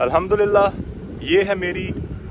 अल्हम्दुलिल्लाह ये है मेरी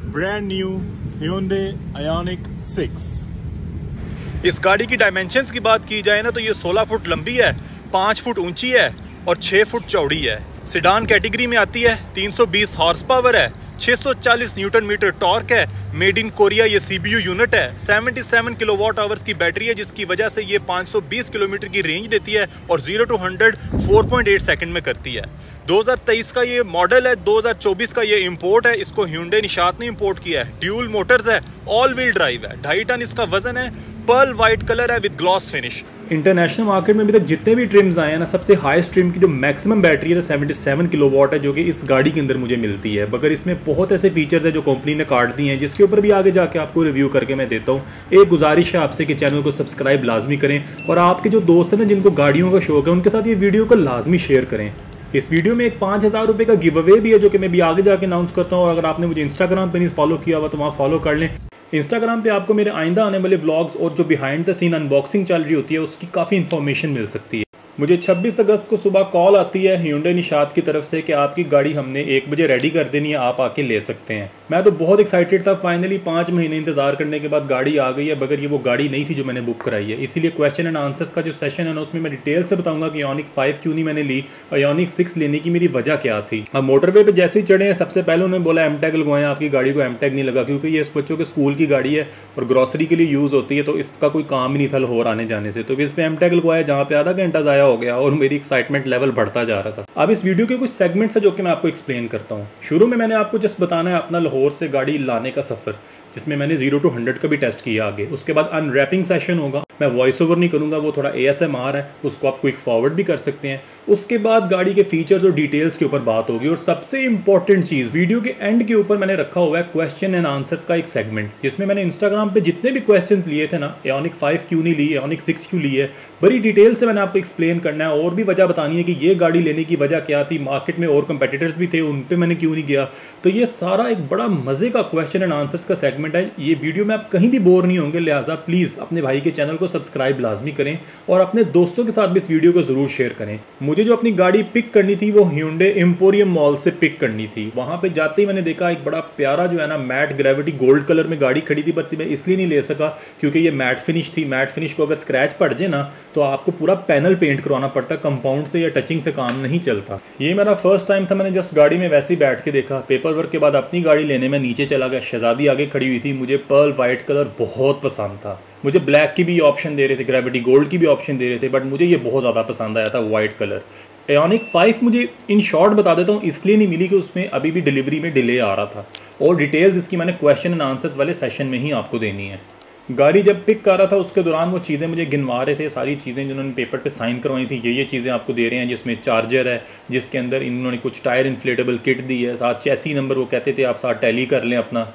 ब्रांड न्यू Hyundai Ioniq 6। इस गाड़ी की डायमेंशंस की बात की जाए ना तो ये 16 फुट लंबी है, 5 फुट ऊंची है और 6 फुट चौड़ी है। सिडान कैटेगरी में आती है, 320 हॉर्स पावर है, 640 न्यूटन मीटर टॉर्क है, मेड इन कोरिया ये CBU यूनिट है, 77 किलोवाट आवर्स की बैटरी है जिसकी वजह से ये 520 किलोमीटर की रेंज देती है और 0 to 100 4.8 सेकंड में करती है। 2023 का ये मॉडल है, 2024 का ये इंपोर्ट है, इसको ह्यूंडई निशात ने इंपोर्ट किया है। ड्यूल मोटर्स है, ऑल व्हील ड्राइव है, 2.5 टन इसका वजन है, पर्ल वाइट कलर है with gloss finish. International market में अभी तक जितने भी ट्रिम्स आए हैं ना, सबसे हाईएस्ट ट्रिम की जो मैक्सिमम बैटरी है 77 किलोवाट है, जो कि इस गाड़ी के अंदर मुझे मिलती है। मगर इसमें बहुत ऐसे फीचर्स है जो कंपनी ने काट दिए हैं, जिसके ऊपर भी आगे जाके आपको रिव्यू करके मैं देता हूँ। एक गुजारिश है आपसे कि चैनल को सब्सक्राइब लाजमी करें और आपके जो दोस्त हैं ना जिनको गाड़ियों का शौक है उनके साथ ये वीडियो को लाजमी शेयर करें। इस वीडियो में एक 5000 रुपये का गिव अवे भी है जो कि मैं भी आगे जाके अनाउंस करता हूँ। और अगर आपने मुझे इंस्टाग्राम पे नहीं फॉलो किया हुआ तो वहाँ फॉलो कर लें। इंस्टाग्राम पे आपको मेरे आइंदा आने वाले व्लॉग्स और जो बिहाइंड द सीन अनबॉक्सिंग चल रही होती है उसकी काफ़ी इन्फॉर्मेशन मिल सकती है। मुझे 26 अगस्त को सुबह कॉल आती है ह्यूंडई निशात की तरफ से कि आपकी गाड़ी हमने 1 बजे रेडी कर देनी है, आप आके ले सकते हैं। मैं तो बहुत एक्साइटेड था। फाइनली 5 महीने इंतजार करने के बाद गाड़ी आ गई है, मगर ये वो गाड़ी नहीं थी जो मैंने बुक कराई है। इसीलिए क्वेश्चन एंड आंसर्स का जो सेशन है ना उसमें मैं डिटेल से बताऊंगा कि Ioniq 5 क्यों नहीं मैंने ली और Ioniq 6 लेने की मेरी वजह क्या थी। अब मोटरवे पे जैसे ही चढ़े हैं सबसे पहले उन्होंने बोला एम टैग लगवाएं, आपकी गाड़ी को एम टैग नहीं लगा क्योंकि ये इस बच्चों के स्कूल की गाड़ी है और ग्रॉसरी के लिए यूज़ होती है, तो इसका कोई काम ही नहीं था लाहौर आने जाने से। तो इस पर एम टैग लगवाया जहाँ पे आधा घंटा ज़ाया हो गया और मेरी एक्साइटमेंट लेवल बढ़ता जा रहा था। अब इस वीडियो के कुछ सेगमेंट्स है जो कि मैं आपको एक्सप्लेन करता हूँ। शुरू में मैंने आपको जस्ट बताना है अपना लाहौर से गाड़ी लाने का सफ़र, जिसमें मैंने 0 to 100 का भी टेस्ट किया आगे। उसके बाद अनरैपिंग सेशन होगा, मैं वॉइस ओवर नहीं करूंगा, वो थोड़ा ASMR है, उसको आप क्विक फॉरवर्ड भी कर सकते हैं। उसके बाद गाड़ी के फीचर्स और डिटेल्स के ऊपर बात होगी और सबसे इंपॉर्टेंट चीज़ वीडियो के एंड के ऊपर मैंने रखा हुआ है क्वेश्चन एंड आंसर्स का एक सेगमेंट, जिसमें मैंने इंस्टाग्राम पे जितने भी क्वेश्चंस लिए थे ना, Ioniq 5 क्यों नहीं ली, Ioniq 6 क्यों ली है, बड़ी डिटेल से मैंने आपको एक्सप्लेन करना है और भी वजह बतानी है कि ये गाड़ी लेने की वजह क्या थी, मार्केट में और कंपेटिटर्स भी थे उन पर मैंने क्यों नहीं गया। तो ये सारा एक बड़ा मजे का क्वेश्चन एंड आंसर्स का सेगमेंट है। ये वीडियो में आप कहीं भी बोर नहीं होंगे, लिहाजा प्लीज़ अपने भाई के चैनल को सब्सक्राइब लाजमी करें और अपने दोस्तों के साथ भी इस वीडियो को जरूर शेयर करें। मुझे जो अपनी गाड़ी पिक करनी थी वो Hyundai एम्पोरियम मॉल से पिक करनी थी। वहां पे जाते ही मैंने देखा एक बड़ा प्यारा जो है ना मैट ग्रेविटी गोल्ड कलर में गाड़ी खड़ी थी, बस मैं इसलिए नहीं ले सका क्योंकि ये मैट फिनिश थी। मैट फिनिश को अगर स्क्रैच पड़ जाए ना तो आपको पूरा पैनल पेंट करवाना पड़ता, कंपाउंड से या टचिंग से काम नहीं चलता। ये मेरा फर्स्ट टाइम था, मैंने जस्ट गाड़ी में वैसे ही बैठ के देखा। पेपर वर्क के बाद अपनी गाड़ी लेने में नीचे चला गया। शहजादी आगे खड़ी हुई थी, मुझे पर्ल वाइट कलर बहुत पसंद था। मुझे ब्लैक की भी ऑप्शन दे रहे थे, ग्रेविटी गोल्ड की भी ऑप्शन दे रहे थे, बट मुझे ये बहुत ज़्यादा पसंद आया था वाइट कलर। Ioniq 5 मुझे इन शॉर्ट बता देता हूँ इसलिए नहीं मिली कि उसमें अभी भी डिलीवरी में डिले आ रहा था और डिटेल्स इसकी मैंने क्वेश्चन एंड आंसर्स वाले सेशन में ही आपको देनी है। गाड़ी जब पिक कर रहा था उसके दौरान वो चीज़ें मुझे गिनवा रहे थे, सारी चीज़ें जिन्होंने पेपर पे साइन करवाई थी, ये चीज़ें आपको दे रहे हैं, जिसमें चार्जर है, जिसके अंदर इन्होंने कुछ टायर इन्फ्लेटेबल किट दी है, साथ चैसी नंबर वो कहते थे आप साथ टैली कर लें अपना।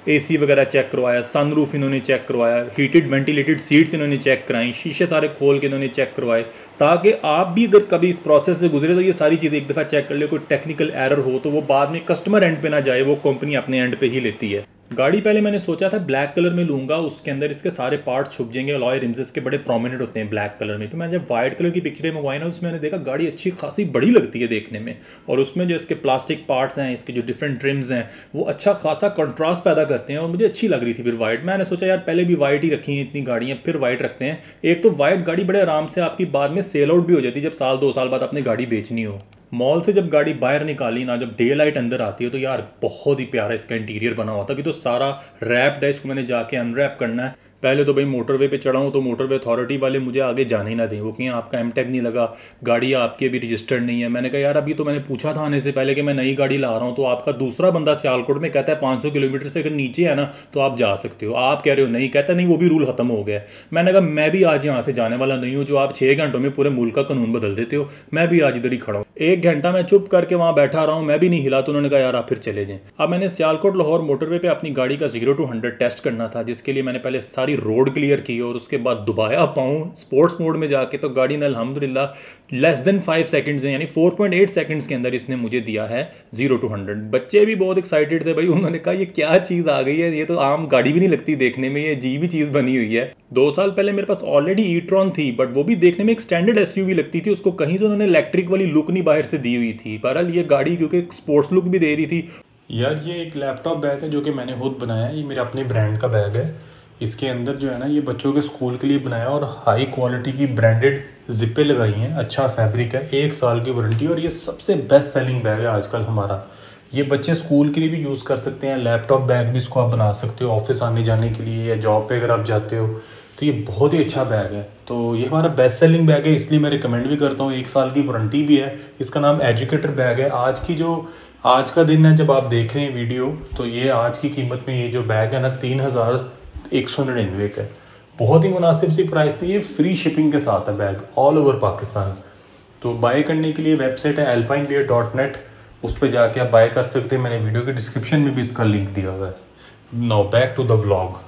AC वगैरह चेक करवाया, सनरूफ इन्होंने चेक करवाया, हीटेड वेंटिलेटेड सीट्स इन्होंने चेक कराई, शीशे सारे खोल के इन्होंने चेक करवाए, ताकि आप भी अगर कभी इस प्रोसेस से गुजरे तो ये सारी चीज़ें एक दफ़ा चेक कर ले, कोई टेक्निकल एरर हो तो वो बाद में कस्टमर एंड पे ना जाए, वो कंपनी अपने एंड पे ही लेती है। गाड़ी पहले मैंने सोचा था ब्लैक कलर में लूँगा, उसके अंदर इसके सारे पार्ट छुप जाएंगे, अलॉय रिम्स इसके बड़े प्रोमिनेंट होते हैं ब्लैक कलर में। तो मैं जब वाइट कलर की पिक्चरें मंगवाई ना उसमें मैंने देखा गाड़ी अच्छी खासी बड़ी लगती है देखने में, और उसमें जो इसके प्लास्टिक पार्ट्स हैं, इसके जो डिफरेंट ट्रिम्स हैं, वो अच्छा खासा कंट्रास्ट पैदा करते हैं और मुझे अच्छी लग रही थी फिर वाइट। मैंने सोचा यार पहले भी वाइट ही रखी हैं इतनी गाड़ियाँ, फिर वाइट रखते हैं। एक तो वाइट गाड़ी बड़े आराम से आपकी बाद में सेल आउट भी हो जाती है जब 1-2 साल बाद अपनी गाड़ी बेचनी हो। मॉल से जब गाड़ी बाहर निकाली ना, जब डे लाइट अंदर आती है तो यार बहुत ही प्यारा इसका इंटीरियर बना हुआ था। अभी तो सारा रैप्ड है, इसको मैंने जाके अनरैप करना है। पहले तो भाई मोटरवे पे चढ़ा हूँ तो मोटरवे अथॉरिटी वाले मुझे आगे जाने ही ना दें, वो कहें आपका एम टैग नहीं लगा, गाड़ी आपकी अभी रजिस्टर्ड नहीं है। मैंने कहा यार अभी तो मैंने पूछा था आने से पहले कि मैं नई गाड़ी ला रहा हूँ, तो आपका दूसरा बंदा सियालकोट में कहता है 500 किलोमीटर से अगर नीचे है ना तो आप जा सकते हो, आप कह रहे हो नहीं, कहता नहीं वो भी रूल खत्म हो गया। मैंने कहा मैं भी आज यहाँ से जाने वाला नहीं हूँ, जो आप 6 घंटों में पूरे मुल्क का कानून बदल देते हो, मैं भी आज इधर ही खड़ा हूँ। 1 घंटा मैं चुप करके वहाँ बैठा रहा हूँ, मैं भी नहीं हिला, तो उन्होंने कहा यार आप फिर चले जाएं। अब मैंने सियालकोट लाहौर मोटरवे पे अपनी गाड़ी का 0 to 100 टेस्ट करना था, जिसके लिए मैंने पहले सारी रोड क्लियर की और उसके बाद दुबाया पाऊँ स्पोर्ट्स मोड में जाके, तो गाड़ी ने अल्हम्दुलिल्लाह लेस देन 5 सेकंड्स में, यानी 4.8 सेकंड्स के अंदर इसने मुझे दिया है 0 to 100। बच्चे भी बहुत एक्साइटेड थे भाई, उन्होंने कहा ये क्या चीज़ आ गई है, ये तो आम गाड़ी भी नहीं लगती देखने में, ये अजीब ही चीज़ बनी हुई है। 2 साल पहले मेरे पास ऑलरेडी ई-ट्रॉन थी, बट वो भी देखने में एक स्टैंडर्ड एसयूवी लगती थी, उसको कहीं से उन्होंने इलेक्ट्रिक वाली लुक नहीं बाहर से दी हुई थी। बहरहाल ये गाड़ी क्योंकि स्पोर्ट्स लुक भी दे रही थी। यार ये एक लैपटॉप बैग है जो कि मैंने खुद बनाया है, ये मेरे अपने ब्रांड का बैग है। इसके अंदर जो है ना, ये बच्चों के स्कूल के लिए बनाया और हाई क्वालिटी की ब्रांडेड जिप्पे लगाई हैं, अच्छा फैब्रिक है, 1 साल की वारंटी, और ये सबसे बेस्ट सेलिंग बैग है आजकल हमारा। ये बच्चे स्कूल के लिए भी यूज़ कर सकते हैं, लैपटॉप बैग भी इसको आप बना सकते हो ऑफिस आने जाने के लिए, या जॉब पे अगर आप जाते हो, तो ये बहुत ही अच्छा बैग है। तो ये हमारा बेस्ट सेलिंग बैग है, इसलिए मैं रिकमेंड भी करता हूँ। 1 साल की वारंटी भी है। इसका नाम एजुकेटर बैग है। आज का दिन है जब आप देख रहे हैं वीडियो, तो ये आज की कीमत में ये जो बैग है ना 3199 का है। बहुत ही मुनासिब सी प्राइस में, ये फ्री शिपिंग के साथ है बैग ऑल ओवर पाकिस्तान। तो बाय करने के लिए वेबसाइट है alpinewear.net, उस पर जाके आप बाय कर सकते हैं। मैंने वीडियो के डिस्क्रिप्शन में भी इसका लिंक दिया हुआ है। Now back to the vlog.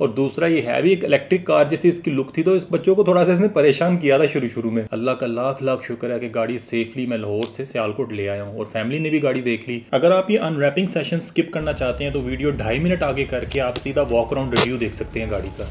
और दूसरा ये है भी एक इलेक्ट्रिक कार जैसी इसकी लुक थी, तो इस बच्चों को थोड़ा सा इसने परेशान किया था शुरू में। अल्लाह का लाख लाख शुक्र है कि गाड़ी सेफली मैं लाहौर से सियालकोट ले आया हूँ और फैमिली ने भी गाड़ी देख ली। अगर आप ये अनरैपिंग सेशन स्किप करना चाहते हैं तो वीडियो 2.5 मिनट आगे करके आप सीधा वॉक अराउंड रिव्यू देख सकते हैं गाड़ी का।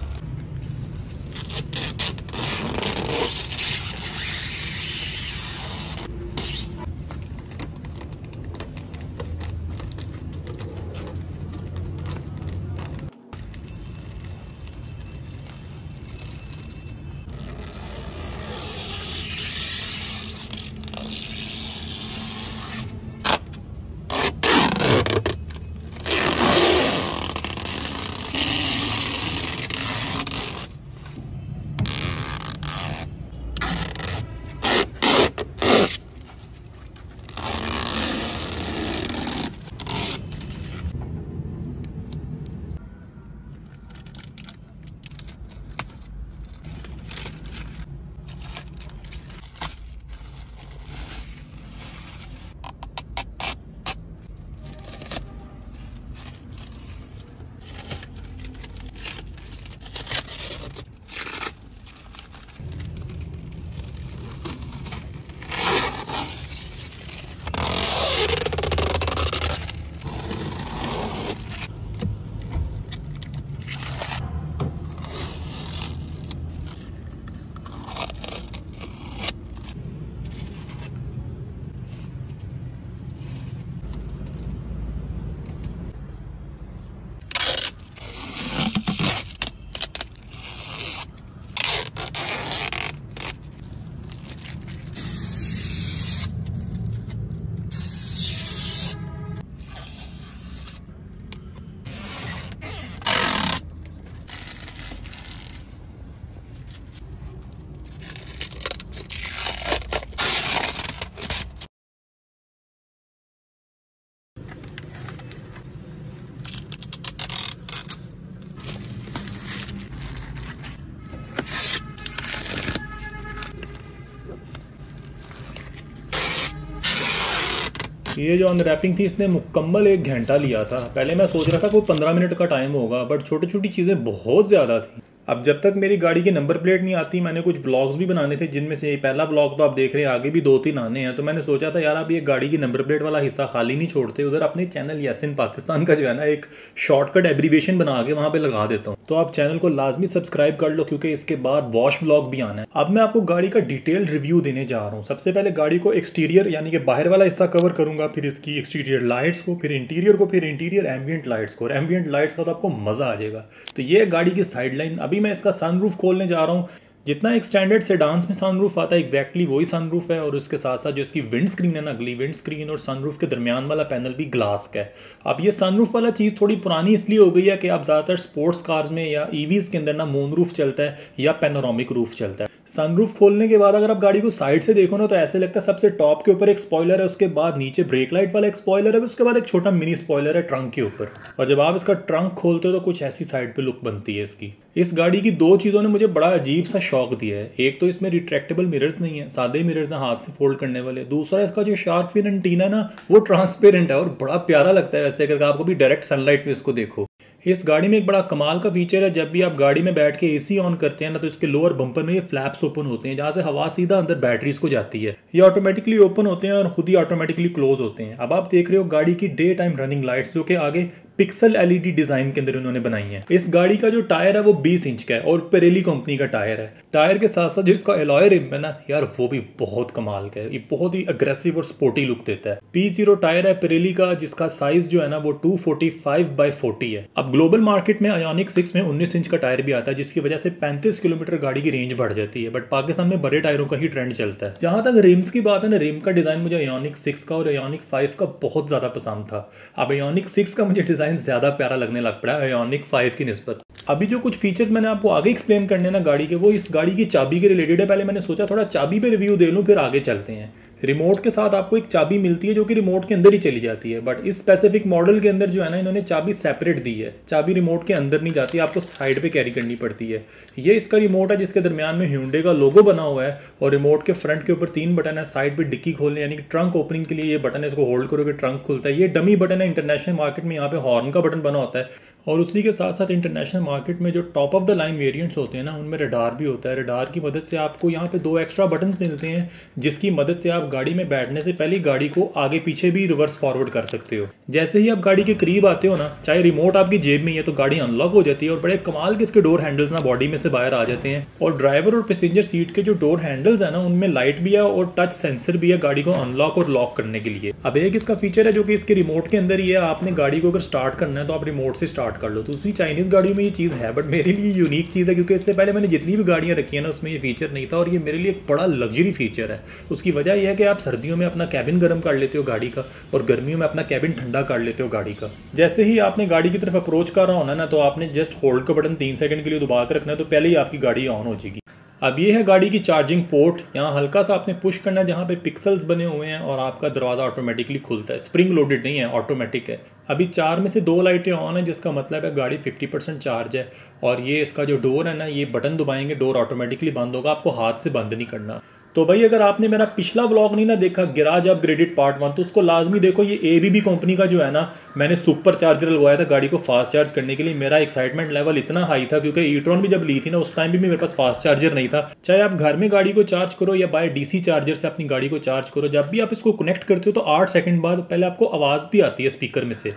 ये जो अनरैपिंग थी इसने मुकम्मल 1 घंटा लिया था। पहले मैं सोच रहा था कोई 15 मिनट का टाइम होगा, बट छोटी छोटी चीज़ें बहुत ज़्यादा थी। अब जब तक मेरी गाड़ी की नंबर प्लेट नहीं आती, मैंने कुछ व्लॉग्स भी बनाने थे, जिनमें से पहला व्लॉग तो आप देख रहे हैं, आगे भी 2-3 आने हैं। तो मैंने सोचा था यार आप ये गाड़ी की नंबर प्लेट वाला हिस्सा खाली नहीं छोड़ते, उधर अपने चैनल यासिन पाकिस्तान का जो है ना एक शॉर्टकट एब्रीविएशन बना के वहाँ पे लगा देता हूँ। तो आप चैनल को लाजमी सब्सक्राइब कर लो, क्योंकि इसके बाद वॉश व्लॉग भी आना है। अब मैं आपको गाड़ी का डिटेल रिव्यू देने जा रहा हूँ। सबसे पहले गाड़ी को एक्सटीरियर यानी कि बाहर वाला हिस्सा कवर करूंगा, फिर इसकी एक्सटीरियर लाइट्स को, फिर इंटीरियर को, फिर इंटीरियर एम्बियंट लाइट्स को। और एम्बियंट लाइट्स का तो आपको मजा आ जाएगा। तो ये गाड़ी की साइड लाइन। अभी मैं इसका सनरूफ खोलने जा रहा हूँ। जितना एक स्टैंडर्ड सेडान्स में सनरूफ आता है एग्जैक्टली वही सनरूफ है, और उसके साथ साथ जो इसकी विंड स्क्रीन है ना, अगली विंड स्क्रीन और सनरूफ के दरमियान वाला पैनल भी ग्लास का है। अब ये सनरूफ वाला चीज़ थोड़ी पुरानी इसलिए हो गई है कि अब ज़्यादातर स्पोर्ट्स कार्स में या ईवीज़ के अंदर ना मून रूफ चलता है या पैनोरामिक रूफ चलता है। सनरूफ खोलने के बाद अगर आप गाड़ी को साइड से देखो ना, तो ऐसे लगता है सबसे टॉप के ऊपर एक स्पॉइलर है, उसके बाद नीचे ब्रेक लाइट वाला एक स्पॉइलर है, उसके बाद एक छोटा मिनी स्पॉइलर है ट्रंक के ऊपर। और जब आप इसका ट्रंक खोलते हो तो कुछ ऐसी साइड पे लुक बनती है इसकी। इस गाड़ी की 2 चीज़ों ने मुझे बड़ा अजीब सा शौक दिया है। एक तो इसमें रिट्रैक्टेबल मिरर्स नहीं है, सादे मिरर्स हैं हाथ से फोल्ड करने वाले। दूसरा इसका जो शार्क फिन एंटीना ना वो ट्रांसपेरेंट है और बड़ा प्यारा लगता है वैसे, अगर आप कभी डायरेक्ट सनलाइट में इसको देखो। इस गाड़ी में एक बड़ा कमाल का फीचर है, जब भी आप गाड़ी में बैठ के एसी ऑन करते हैं ना तो इसके लोअर बम्पर में ये फ्लैप्स ओपन होते हैं जहाँ से हवा सीधा अंदर बैटरीज को जाती है। ये ऑटोमेटिकली ओपन होते हैं और खुद ही ऑटोमेटिकली क्लोज होते हैं। अब आप देख रहे हो गाड़ी की डे टाइम रनिंग लाइट्स जो कि आगे पिक्सल एलईडी डिजाइन के अंदर उन्होंने बनाई है। इस गाड़ी का जो टायर है वो 20 इंच का है और पिरेली कंपनी का टायर है। टायर के साथ साथ जो इसका एलॉय रिम है ना यार वो भी बहुत कमाल का है, ये बहुत ही अग्रेसिव और स्पोर्टी लुक देता है। P0 टायर है पिरेली का जिसका साइज जो है ना वो 245/40 है। अब ग्लोबल मार्केट में आयोनिक 6 में 19 इंच का टायर भी आता है जिसकी वजह से 35 किलोमीटर गाड़ी की रेंज बढ़ जाती है, बट पाकिस्तान में बड़े टायरों का ही ट्रेंड चलता है। जहां तक रिम्स की बात है ना, रिम का डिजाइन मुझे आयोनिक 6 का और आयोनिक 5 का बहुत ज्यादा पसंद था। अब आयोनिक 6 का मुझे डिजाइन ज्यादा प्यारा लगने लग पड़ा है आयोनिक 5 की निस्बत। अभी जो कुछ फीचर्स मैंने आपको आगे एक्सप्लेन करने ना गाड़ी के, वो इस गाड़ी की चाबी के रिलेटेड है। पहले मैंने सोचा थोड़ा चाबी पे रिव्यू दे लूं फिर आगे चलते हैं। रिमोट के साथ आपको एक चाबी मिलती है जो कि रिमोट के अंदर ही चली जाती है, बट इस स्पेसिफिक मॉडल के अंदर जो है ना इन्होंने चाबी सेपरेट दी है। चाबी रिमोट के अंदर नहीं जाती, आपको साइड पे कैरी करनी पड़ती है। ये इसका रिमोट है जिसके दरमियान में Hyundai का लोगो बना हुआ है और रिमोट के फ्रंट के ऊपर 3 बटन है। साइड पे डिक्की खोलने यानी कि ट्रंक ओपनिंग के लिए ये बटन है, इसको होल्ड करोगे ट्रंक खुलता है। ये डमी बटन है, इंटरनेशनल मार्केट में यहाँ पे हॉर्न का बटन बना होता है और उसी के साथ साथ इंटरनेशनल मार्केट में जो top of the line variants होते हैं ना उनमें रडार भी होता है। रडार की मदद से आपको यहाँ पे 2 एक्स्ट्रा बटन्स मिलते हैं जिसकी मदद से आप गाड़ी में बैठने से पहले गाड़ी को आगे पीछे भी रिवर्स फॉरवर्ड कर सकते हो। जैसे ही आप गाड़ी के करीब आते हो ना, चाहे रिमोट आपकी जेब में ही है तो गाड़ी अनलॉक हो जाती है और बड़े कमाल के इसके डोर हैंडल्स ना बॉडी में से बाहर आ जाते हैं। और ड्राइवर और पैसेंजर सीट के जो डोर हैंडल्स है ना उनमें लाइट भी है और टच सेंसर भी है गाड़ी को अनलॉक और लॉक करने के लिए। अब एक इसका फीचर है जो कि इसके रिमोट के अंदर ही है। आपने गाड़ी को अगर स्टार्ट करना है तो आप रिमोट से स्टार्ट कर लो। दूसरी चाइनीज गाड़ियों में ये चीज़ है बट मेरे लिए यूनिक चीज़ है क्योंकि इससे पहले मैंने जितनी भी गाड़ियाँ रखी है ना उसमें ये फीचर नहीं था और ये मेरे लिए एक बड़ा लग्जरी फीचर है। उसकी वजह यह है कि आप सर्दियों में अपना कैबिन गर्म कर लेते हो गाड़ी का और गर्मियों में अपना कैबिन ठंडा कर लेते हो गाड़ी का। जैसे ही आपने गाड़ी की तरफ अप्रोच कर रहा होना ना तो आपने जस्ट होल्ड का बटन 3 सेकंड के लिए दबा कर रखना है तो पहले ही आपकी गाड़ी ऑन हो जाएगी। अब ये है गाड़ी की चार्जिंग पोर्ट। यहाँ हल्का सा आपने पुश करना है जहाँ पे पिक्सल्स बने हुए हैं और आपका दरवाज़ा ऑटोमेटिकली खुलता है। स्प्रिंग लोडेड नहीं है, ऑटोमेटिक है। अभी 4 में से 2 लाइटें ऑन है जिसका मतलब है गाड़ी 50% चार्ज है। और ये इसका जो डोर है ना, ये बटन दबाएंगे डोर ऑटोमेटिकली बंद होगा, आपको हाथ से बंद नहीं करना। तो भाई अगर आपने मेरा पिछला व्लॉग नहीं ना देखा गैराज अपग्रेडेड पार्ट 1 तो उसको लाजमी देखो। ये ABB कंपनी का जो है ना मैंने सुपर चार्जर लगवाया था गाड़ी को फास्ट चार्ज करने के लिए। मेरा एक्साइटमेंट लेवल इतना हाई था क्योंकि ई-ट्रॉन भी जब ली थी ना उस टाइम भी मेरे पास फास्ट चार्जर नहीं था। चाहे आप घर में गाड़ी को चार्ज करो या बाय DC चार्जर से अपनी गाड़ी को चार्ज करो, जब भी आप इसको कनेक्ट करते हो तो 8 सेकंड बाद पहले आपको आवाज़ भी आती है स्पीकर में से,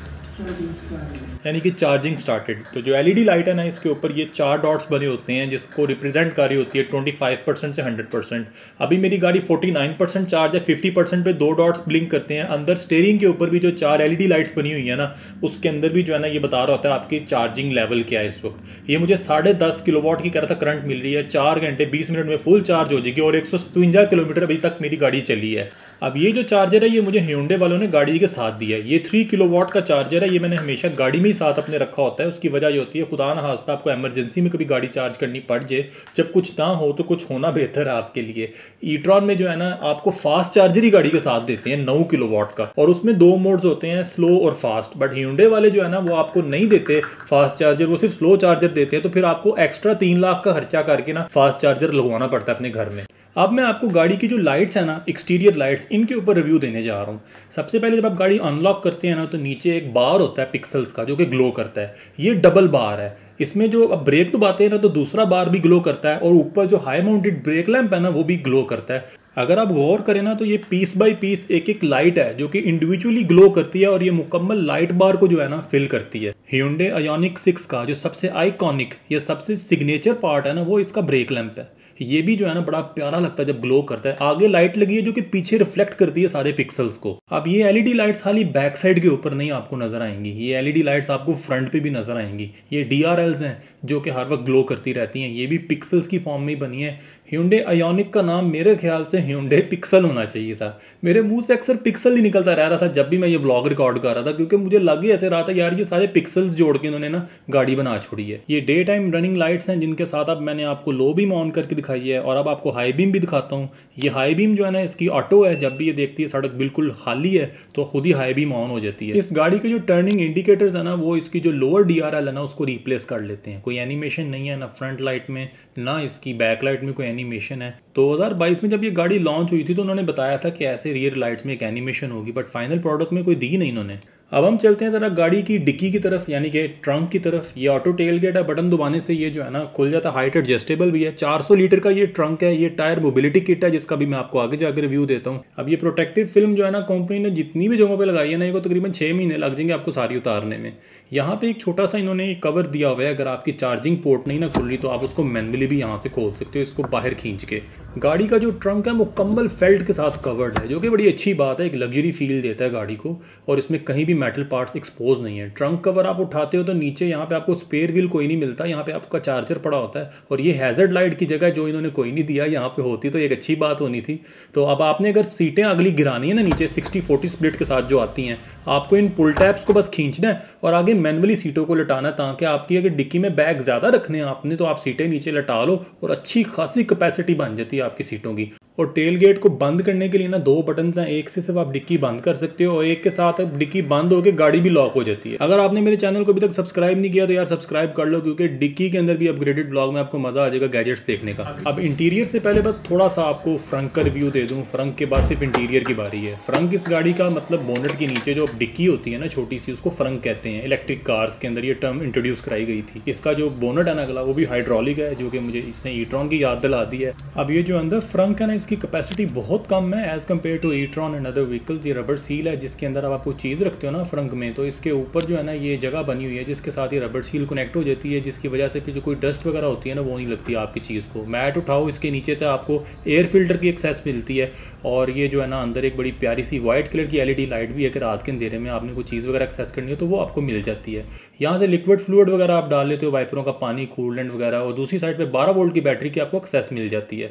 यानी कि चार्जिंग स्टार्टेड। तो जो LED लाइट है ना इसके ऊपर ये 4 डॉट्स बने होते हैं जिसको रिप्रेजेंट कर रही होती है 25% से 100%। अभी मेरी गाड़ी 49% चार्ज है, 50% पे 2 डॉट्स ब्लिंक करते हैं। अंदर स्टीयरिंग के ऊपर भी जो 4 LED लाइट्स बनी हुई है ना उसके अंदर भी जो है ना ये बता रहा होता है आपकी चार्जिंग लेवल क्या है इस वक्त। ये मुझे 10.5 किलोवाट की कह रहा था करंट मिल रही है। 4 घंटे 20 मिनट में फुल चार्ज हो जाएगी और 157 किलोमीटर अभी तक मेरी गाड़ी चली है। अब ये जो चार्जर है ये मुझे Hyundai वालों ने गाड़ी के साथ दिया है। ये 3 किलोवाट का चार्जर है। ये मैंने हमेशा गाड़ी में ही साथ अपने रखा होता है। उसकी वजह ये होती है खुदा ना खास्ता आपको इमरजेंसी में कभी गाड़ी चार्ज करनी पड़ जाए, जब कुछ ना हो तो कुछ होना बेहतर है आपके लिए। ई-ट्रॉन में जो है ना आपको फास्ट चार्जर ही गाड़ी के साथ देते हैं 9 किलोवाट का और उसमें 2 मोड्स होते हैं, स्लो और फास्ट। बट Hyundai वाले जो है ना वो आपको नहीं देते फास्ट चार्जर, वो सिर्फ स्लो चार्जर देते हैं। तो फिर आपको एक्स्ट्रा 3 लाख का खर्चा करके ना फास्ट चार्जर लगवाना पड़ता है अपने घर में। अब मैं आपको गाड़ी की जो लाइट्स है ना, एक्सटीरियर लाइट्स, इनके ऊपर रिव्यू देने जा रहा हूँ। सबसे पहले जब आप गाड़ी अनलॉक करते हैं ना तो नीचे एक बार होता है पिक्सल्स का जो कि ग्लो करता है। ये डबल बार है। इसमें जो अब ब्रेक दबाते हैं ना तो दूसरा बार भी ग्लो करता है और ऊपर जो हाई माउंटेड ब्रेक लैंप है ना वो भी ग्लो करता है। अगर आप गौर करें ना तो ये पीस बाय पीस एक एक लाइट है जो कि इंडिविजुअली ग्लो करती है और ये मुकम्मल लाइट बार को जो है ना फिल करती है। Hyundai Ioniq 6 का जो सबसे आइकॉनिक या सबसे सिग्नेचर पार्ट है ना वो इसका ब्रेक लैंप है। ये भी जो है ना बड़ा प्यारा लगता है जब ग्लो करता है। आगे लाइट लगी है जो कि पीछे रिफ्लेक्ट करती है सारे पिक्सल्स को। अब ये LED लाइट्स खाली बैक साइड के ऊपर नहीं आपको नजर आएंगी, ये LED लाइट्स आपको फ्रंट पे भी नजर आएंगी। ये DRLs हैं जो कि हर वक्त ग्लो करती रहती हैं। ये भी पिक्सल्स की फॉर्म में ही बनी है। Hyundai Ioniq का नाम मेरे ख्याल से Hyundai पिक्सल होना चाहिए था। मेरे मुंह से अक्सर पिक्सल ही निकलता रह रहा था जब भी मैं ये व्लॉग रिकॉर्ड कर रहा था क्योंकि मुझे लग ही ऐसे रहा था यार ये सारे पिक्सल्स जोड़ के इन्होंने ना गाड़ी बना छोड़ी है। ये डे टाइम रनिंग लाइट्स हैं जिनके साथ अब मैंने आपको लो बीम ऑन करके दिखाई है और अब आपको हाई बीम भी दिखाता हूँ। ये हाई बीम जो है ना इसकी ऑटो है, जब भी ये देखती है सड़क बिल्कुल खाली है तो खुद ही हाई बीम ऑन हो जाती है। इस गाड़ी के जो टर्निंग इंडिकेटर्स है ना वो इसकी जो लोअर DRL है ना उसको रिप्लेस कर लेते हैं। कोई एनिमेशन नहीं है ना फ्रंट लाइट में ना इसकी बैक लाइट में कोई एनिमेशन है। 2022 में जब ये गाड़ी लॉन्च हुई थी तो उन्होंने बताया था कि ऐसे रियर लाइट्स में एक एनिमेशन होगी, बट फाइनल प्रोडक्ट में कोई दी नहीं इन्होंने। अब हम चलते हैं ज़रा गाड़ी की डिक्की की तरफ, यानी कि ट्रंक की तरफ। ये ऑटो टेल गेट है, बटन दबाने से ये जो है ना खुल जाता है, हाइट एडजस्टेबल भी है। 400 लीटर का ये ट्रंक है। ये टायर मोबिलिटी किट है जिसका भी मैं आपको आगे जाकर रिव्यू देता हूँ। अब ये प्रोटेक्टिव फिल्म जो है ना कंपनी ने जितनी भी जगहों पे लगाई है ना, इनको तकरीबन 6 महीने लग जाएंगे आपको सारी उतारने में। यहाँ पे एक छोटा सा इन्होंने कवर दिया हुआ है, अगर आपकी चार्जिंग पोर्ट नहीं ना खुल रही तो आप उसको मैनुअली भी यहाँ से खोल सकते हो, इसको बाहर खींच के। गाड़ी का जो ट्रंक है मुकम्मल फेल्ट के साथ कवर्ड है, जो कि बड़ी अच्छी बात है, एक लग्जरी फील देता है गाड़ी को। और इसमें कहीं भी मेटल पार्ट्स एक्सपोज नहीं है। ट्रंक कवर आप उठाते हो तो नीचे यहाँ पे आपको स्पेयर व्हील कोई नहीं मिलता, यहाँ पे आपका चार्जर पड़ा होता है। और ये हैजर्ड लाइट की जगह जो इन्होंने कोई नहीं दिया, यहाँ पे होती तो एक अच्छी बात होनी थी। तो अब आपने अगर सीटें अगली गिरानी है ना नीचे 60-40 स्प्लिट के साथ जो आती हैं, आपको इन पुल टैप्स को बस खींचना है और आगे मैनुअली सीटों को लटाना, ताकि आपकी अगर डिक्की में बैग ज़्यादा रखने हैं आपने तो आप सीटें नीचे लटा लो और अच्छी खासी कैपेसिटी बन जाती है आपकी सीटों की। और टेल गेट को बंद करने के लिए ना 2 बटन हैं, एक से सिर्फ आप डिक्की बंद कर सकते हो और एक के साथ डिक्की बंद होकर गाड़ी भी लॉक हो जाती है। अगर आपने मेरे चैनल को अभी तक सब्सक्राइब नहीं किया तो यार सब्सक्राइब कर लो, क्योंकि डिक्की के अंदर भी अपग्रेडेड ब्लॉग में आपको मजा आ जाएगा गैजेट्स देखने का। अब इंटीरियर से पहले बस थोड़ा सा आपको फ्रंट का रिव्यू दे दूं, फ्रंट के बाद सिर्फ इंटीरियर की बारी है। फ्रंट इस गाड़ी का मतलब बोनेट के नीचे जो डिक्की होती है ना छोटी सी, उसको फ्रंट कहते हैं। इलेक्ट्रिक कार्स के अंदर ये टर्म इंट्रोड्यूस कराई गई थी। इसका जो बोनेट है ना अगला, वो भी हाइड्रोलिक है, जो कि मुझे इसने ई-ट्रॉन की याद दिला दी है। अब ये जो अंदर फ्रंट है ना, इसकी कैपेसिटी बहुत कम है as compare to e-tron and other vehicles. ये रबर सील है जिसके अंदर आप आपको चीज़ रखते हो ना फ्रंट में, तो इसके ऊपर जो है ना ये जगह बनी हुई है जिसके साथ ये रबर सील कनेक्ट हो जाती है, जिसकी वजह से फिर जो कोई डस्ट वगैरह होती है ना वो नहीं लगती आपकी चीज़ को। मैट उठाओ, इसके नीचे से आपको एयर फिल्टर की एक्सेस मिलती है। और ये जो है ना अंदर एक बड़ी प्यारी सी वाइट कलर की LED लाइट भी है कि रात के अंधेरे में आपने कोई चीज़ वगैरह एक्सेस करनी हो तो वो आपको मिल जाती है। यहाँ से लिक्विड फ्लूइड वगैरह आप डाल लेते हो, वाइपरों का पानी, कूलेंट वगैरह, और दूसरी साइड पे 12 वोल्ट की बैटरी की आपको एक्सेस मिल जाती है।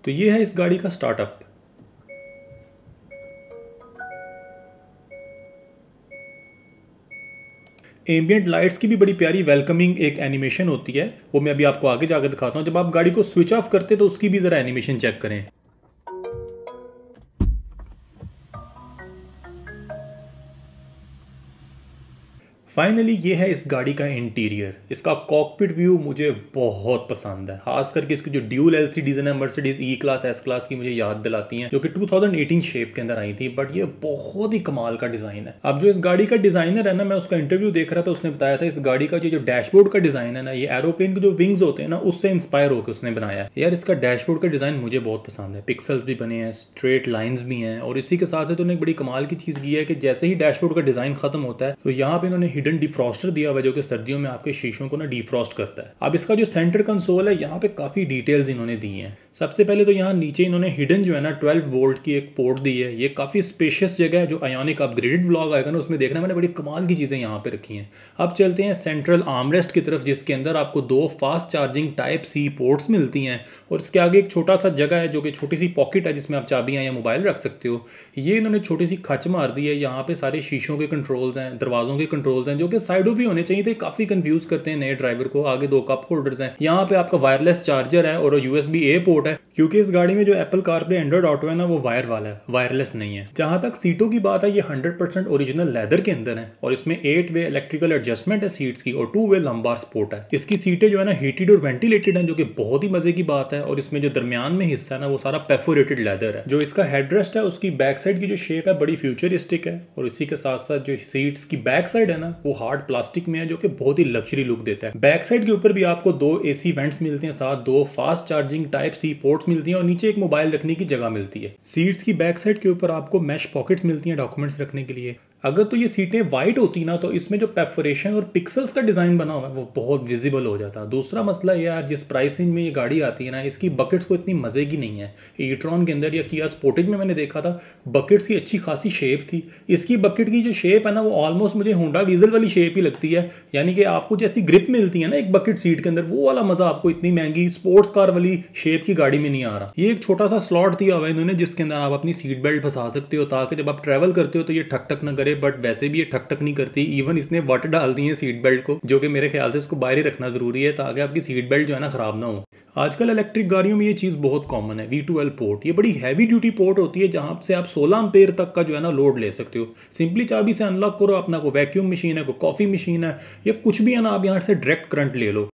तो ये है इस गाड़ी का स्टार्टअप। एम्बियंट लाइट्स की भी बड़ी प्यारी वेलकमिंग एक एनिमेशन होती है, वो मैं अभी आपको आगे जाकर दिखाता हूँ। जब आप गाड़ी को स्विच ऑफ करते तो उसकी भी ज़रा एनिमेशन चेक करें। फाइनली ये है इस गाड़ी का इंटीरियर। इसका कॉकपिट व्यू मुझे बहुत पसंद है, खास करके इसकी जो ड्यूल LCDs है Mercedes E class S class की मुझे याद दिलाती हैं, जो कि 2018 शेप के अंदर आई थी। बट ये बहुत ही कमाल का डिज़ाइन है। अब जो इस गाड़ी का डिज़ाइनर है ना, मैं उसका इंटरव्यू देख रहा था, उसने बताया था इस गाड़ी का जो डैशबोर्ड का डिज़ाइन है ना, ये एरोप्लेन के जो विंग्स होते हैं ना उससे इंस्पायर होकर उसने बनाया है। यार इसका डैशबोर्ड का डिज़ाइन मुझे बहुत पसंद है, पिक्सल्स भी बने हैं, स्ट्रेट लाइन्स भी हैं, और इसी के साथ साथ उन्होंने एक बड़ी कमाल की चीज़ की है कि जैसे ही डैशबोर्ड का डिज़ाइन खत्म होता है तो यहाँ पे इन्होंने हिडन डिफ्रॉस्टर दिया हुआ है, जो कि सर्दियों में आपके शीशों को ना डिफ्रॉस्ट करता है। अब इसका जो सेंटर कंसोल है, यहाँ पे काफी डिटेल्स इन्होंने दी हैं। सबसे पहले तो यहाँ नीचे इन्होंने हिडन जो है ना 12 वोल्ट की एक पोर्ट दी है। ये काफी स्पेशियस जगह है, जो आयोनिक अपग्रेडेड व्लॉग आएगा ना उसमें देखना, मैंने बड़ी कमाल की चीजें यहाँ पे रखी हैं। अब चलते हैं सेंट्रल आर्मरेस्ट की तरफ, जिसके अंदर आपको 2 fast charging type C ports मिलती हैं, और इसके आगे एक छोटा सा जगह है जो कि छोटी सी पॉकेट है जिसमें आप चाबियां या मोबाइल रख सकते हो। ये इन्होंने छोटी सी खच मार दी है। यहाँ पे सारे शीशों के कंट्रोल्स हैं, दरवाजों के कंट्रोल्स हैं, जो कि साइडों भी होने चाहिए थे, काफी कंफ्यूज करते हैं नए ड्राइवर को। आगे 2 कप होल्डर्स हैं, यहाँ पे आपका वायरलेस चार्जर है और USB-A पोर्ट है, क्योंकि इस गाड़ी में जो एप्पल कारप्ले एंड्रॉइड ऑटो है ना वो वायर वाला है, वायरलेस नहीं है। जहां तक सीटों की बात है, ये 100% ओरिजिनल लेदर के अंदर है, और इसमें 8 वे इलेक्ट्रिकल एडजस्टमेंट है सीट्स की, और 2 वे लंबार सपोर्ट है। इसकी सीटें जो है ना हीटेड और वेंटिलेटेड हैं, जो कि बहुत ही मजे की बात है। और इसमें जो दरमियान में हिस्सा है ना वो सारा पेफोरेटेड लेदर है। जो इसका हेडरेस्ट है उसकी बैक साइड की जो शेप है बड़ी फ्यूचरिस्टिक है, और इसी के साथ साथ जो सीट्स की बैक साइड है ना वो हार्ड प्लास्टिक में है, जो कि बहुत ही लग्जरी लुक देता है। बैक साइड के ऊपर भी आपको 2 AC वेंट्स मिलते हैं, साथ 2 fast charging type C ports मिलती हैं, और नीचे एक मोबाइल रखने की जगह मिलती है। सीट्स की बैक साइड के ऊपर आपको मैश पॉकेट्स मिलती हैं डॉक्यूमेंट्स रखने के लिए। अगर तो ये सीटें वाइट होती ना तो इसमें जो पेफोरेशन और पिक्सल्स का डिजाइन बना हुआ है वो बहुत विजिबल हो जाता। दूसरा मसला ये यार, जिस प्राइस रेंज में ये गाड़ी आती है ना, इसकी बकेट्स को इतनी मजे की नहीं है। ई-ट्रॉन के अंदर या किया स्पोर्टेज में मैंने देखा था बकेट्स की अच्छी खासी शेप थी। इसकी बकेट की जो शेप है ना वो ऑलमोस्ट मुझे होंडा वीजल वाली शेप ही लगती है, यानी कि आपको जैसी ग्रिप मिलती है ना एक बकेट सीट के अंदर, वो वाला मजा आपको इतनी महंगी स्पोर्ट्स कार वाली शेप की गाड़ी में नहीं आ रहा। ये एक छोटा सा स्लॉट दिया हुआ है इन्होंने, जिसके अंदर आप अपनी सीट बेल्ट फंसा सकते हो, ताकि जब आप ट्रैवल करते हो तो ये ठक ठक ना करे। बट वैसे भी ठक ठक नहीं करती। इवन इसने बट डाल दी है सीट बेल्ट को, जो कि मेरे ख्याल से इसको बाहर ही रखना जरूरी है, ताकि आपकी सीट बेल्ट जो है ना खराब ना हो। आजकल इलेक्ट्रिक गाड़ियों में ये चीज़ बहुत कॉमन है, V2L पोर्ट। ये बड़ी हैवी ड्यूटी पोर्ट होती है, जहां से आप 16 एम्पेयर तक का जो है ना लोड ले सकते हो। सिंपली चाबी से अनलॉक करो अपना, को वैक्यूम मशीन है, को कॉफ़ी मशीन है, या कुछ भी है ना, आप यहाँ से डायरेक्ट करंट ले लो।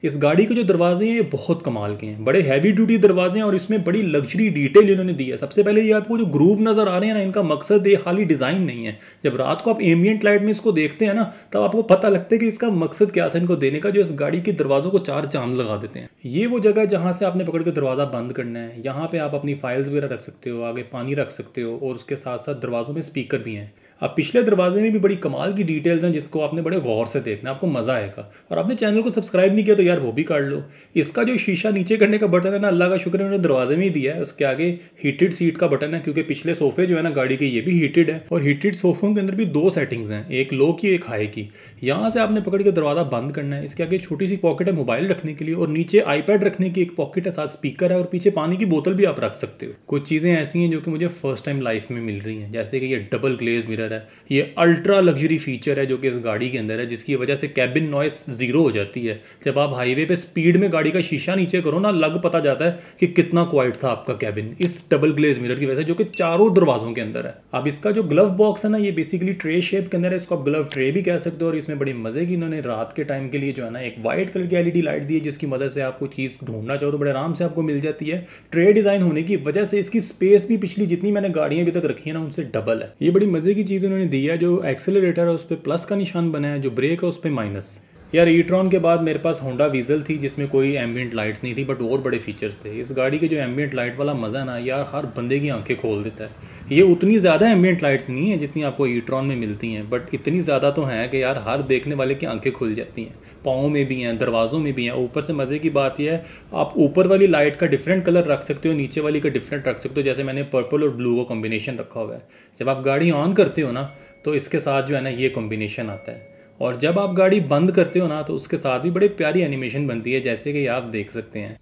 इस गाड़ी के जो दरवाजे हैं ये बहुत कमाल के हैं, बड़े हैवी ड्यूटी दरवाजे हैं और इसमें बड़ी लग्जरी डिटेल इन्होंने दी है। सबसे पहले ये आपको जो ग्रूव नजर आ रहे हैं ना, इनका मकसद ये खाली डिजाइन नहीं है। जब रात को आप एम्बिएंट लाइट में इसको देखते हैं ना, तब आपको पता लगता है कि इसका मकसद क्या था इनको देने का, जो इस गाड़ी के दरवाजों को 4 चांद लगा देते हैं। ये वो जगह जहां से आपने पकड़ के दरवाजा बंद करना है, यहाँ पे आप अपनी फाइल्स वगैरह रख सकते हो, आगे पानी रख सकते हो, और उसके साथ साथ दरवाजों में स्पीकर भी हैं। अब पिछले दरवाजे में भी बड़ी कमाल की डिटेल्स हैं जिसको आपने बड़े गौर से देखना, आपको मजा आएगा। और आपने चैनल को सब्सक्राइब नहीं किया तो यार वो भी कर लो। इसका जो शीशा नीचे करने का बटन है ना, अल्लाह का शुक्र है उन्होंने दरवाजे में ही दिया है। उसके आगे हीटेड सीट का बटन है, क्योंकि पिछले सोफे जो है ना गाड़ी के ये भी हीटेड है, और हीटेड सोफों के अंदर भी 2 सेटिंग्स हैं, एक लो की एक हाई की। यहाँ से आपने पकड़ के दरवाजा बंद करना है। इसके आगे छोटी सी पॉकेट है मोबाइल रखने के लिए, और नीचे आईपैड रखने की एक पॉकेट है, साथ स्पीकर है, और पीछे पानी की बोतल भी आप रख सकते हो। कुछ चीज़ें ऐसी हैं जो कि मुझे फर्स्ट टाइम लाइफ में मिल रही हैं, जैसे कि ये डबल ग्लेज मिरर है। ये अल्ट्रा लग्जरी फीचर है जो कि इस गाड़ी के अंदर है, जिसकी वजह से कैबिन नॉइस 0 हो जाती है। जब आप हाईवे पे स्पीड में गाड़ी का शीशा नीचे करो ना, लग पता जाता है कि कितना क्वाइट था आपका कैबिन, इस डबल ग्लेज मिरर की वजह से, जो कि चारों दरवाजों के अंदर है। अब इसका जो ग्लव बॉक्स है ना, ये बेसिकली ट्रे शेप के अंदर है, इसको आप ग्लव ट्रे भी कह सकते हो। और इसमें बड़ी मजे की इन्होंने रात के टाइम के लिए जो है ना एक व्हाइट कलर की LED लाइट दी है, जिसकी मदद से आपको चीज़ ढूंढना चाहो तो बड़े आराम से आपको मिल जाती है। ट्रे डिजाइन होने की वजह से इसकी स्पेस भी पिछली जितनी मैंने गाड़ियां अभी तक रखी है ना, उनसे डबल है। ये बड़ी मजे की चीज़ उन्होंने दी है। जो एक्सेलरेटर है उस पर प्लस का निशान बना है, जो ब्रेक है उस पर माइनस। यार ई-ट्रॉन के बाद मेरे पास होंडा वीजल थी जिसमें कोई एम्बिएंट लाइट्स नहीं थी, बट और बड़े फीचर्स थे। इस गाड़ी के जो एम्बिएंट लाइट वाला मज़ा ना यार, हर बंदे की आंखें खोल देता है। ये उतनी ज़्यादा एम्बिएंट लाइट्स नहीं है जितनी आपको ई-ट्रॉन में मिलती हैं, बट इतनी ज़्यादा तो हैं कि यार हर देखने वाले की आंखें खुल जाती हैं। पाँव में भी हैं, दरवाज़ों में भी हैं। ऊपर से मज़े की बात यह है, आप ऊपर वाली लाइट का डिफरेंट कलर रख सकते हो, नीचे वाली का डिफरेंट रख सकते हो। जैसे मैंने पर्पल और ब्लू का कॉम्बिनेशन रखा हुआ है। जब आप गाड़ी ऑन करते हो ना, तो इसके साथ जो है ना ये कॉम्बिनेशन आता है, और जब आप गाड़ी बंद करते हो ना, तो उसके साथ भी बड़ी प्यारी एनिमेशन बनती है, जैसे कि आप देख सकते हैं।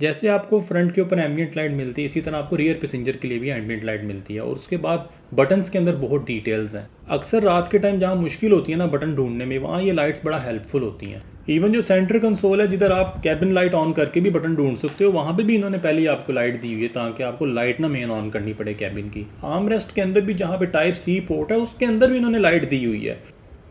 जैसे आपको फ्रंट के ऊपर एम्बिएंट लाइट मिलती है, इसी तरह आपको रियर पैसेंजर के लिए भी एम्बिएंट लाइट मिलती है। और उसके बाद बटन्स के अंदर बहुत डिटेल्स हैं। अक्सर रात के टाइम जहाँ मुश्किल होती है ना बटन ढूंढने में, वहाँ ये लाइट्स बड़ा हेल्पफुल होती हैं। इवन जो सेंटर कंसोल है, जिधर आप कैबिन लाइट ऑन करके भी बटन ढूंढ सकते हो, वहाँ पे भी इन्होंने पहले ही आपको लाइट दी हुई है, ताकि आपको लाइट ना मेन ऑन करनी पड़े कैबिन की। आर्म रेस्ट के अंदर भी जहाँ पे टाइप C पोर्ट है, उसके अंदर भी इन्होंने लाइट दी हुई है।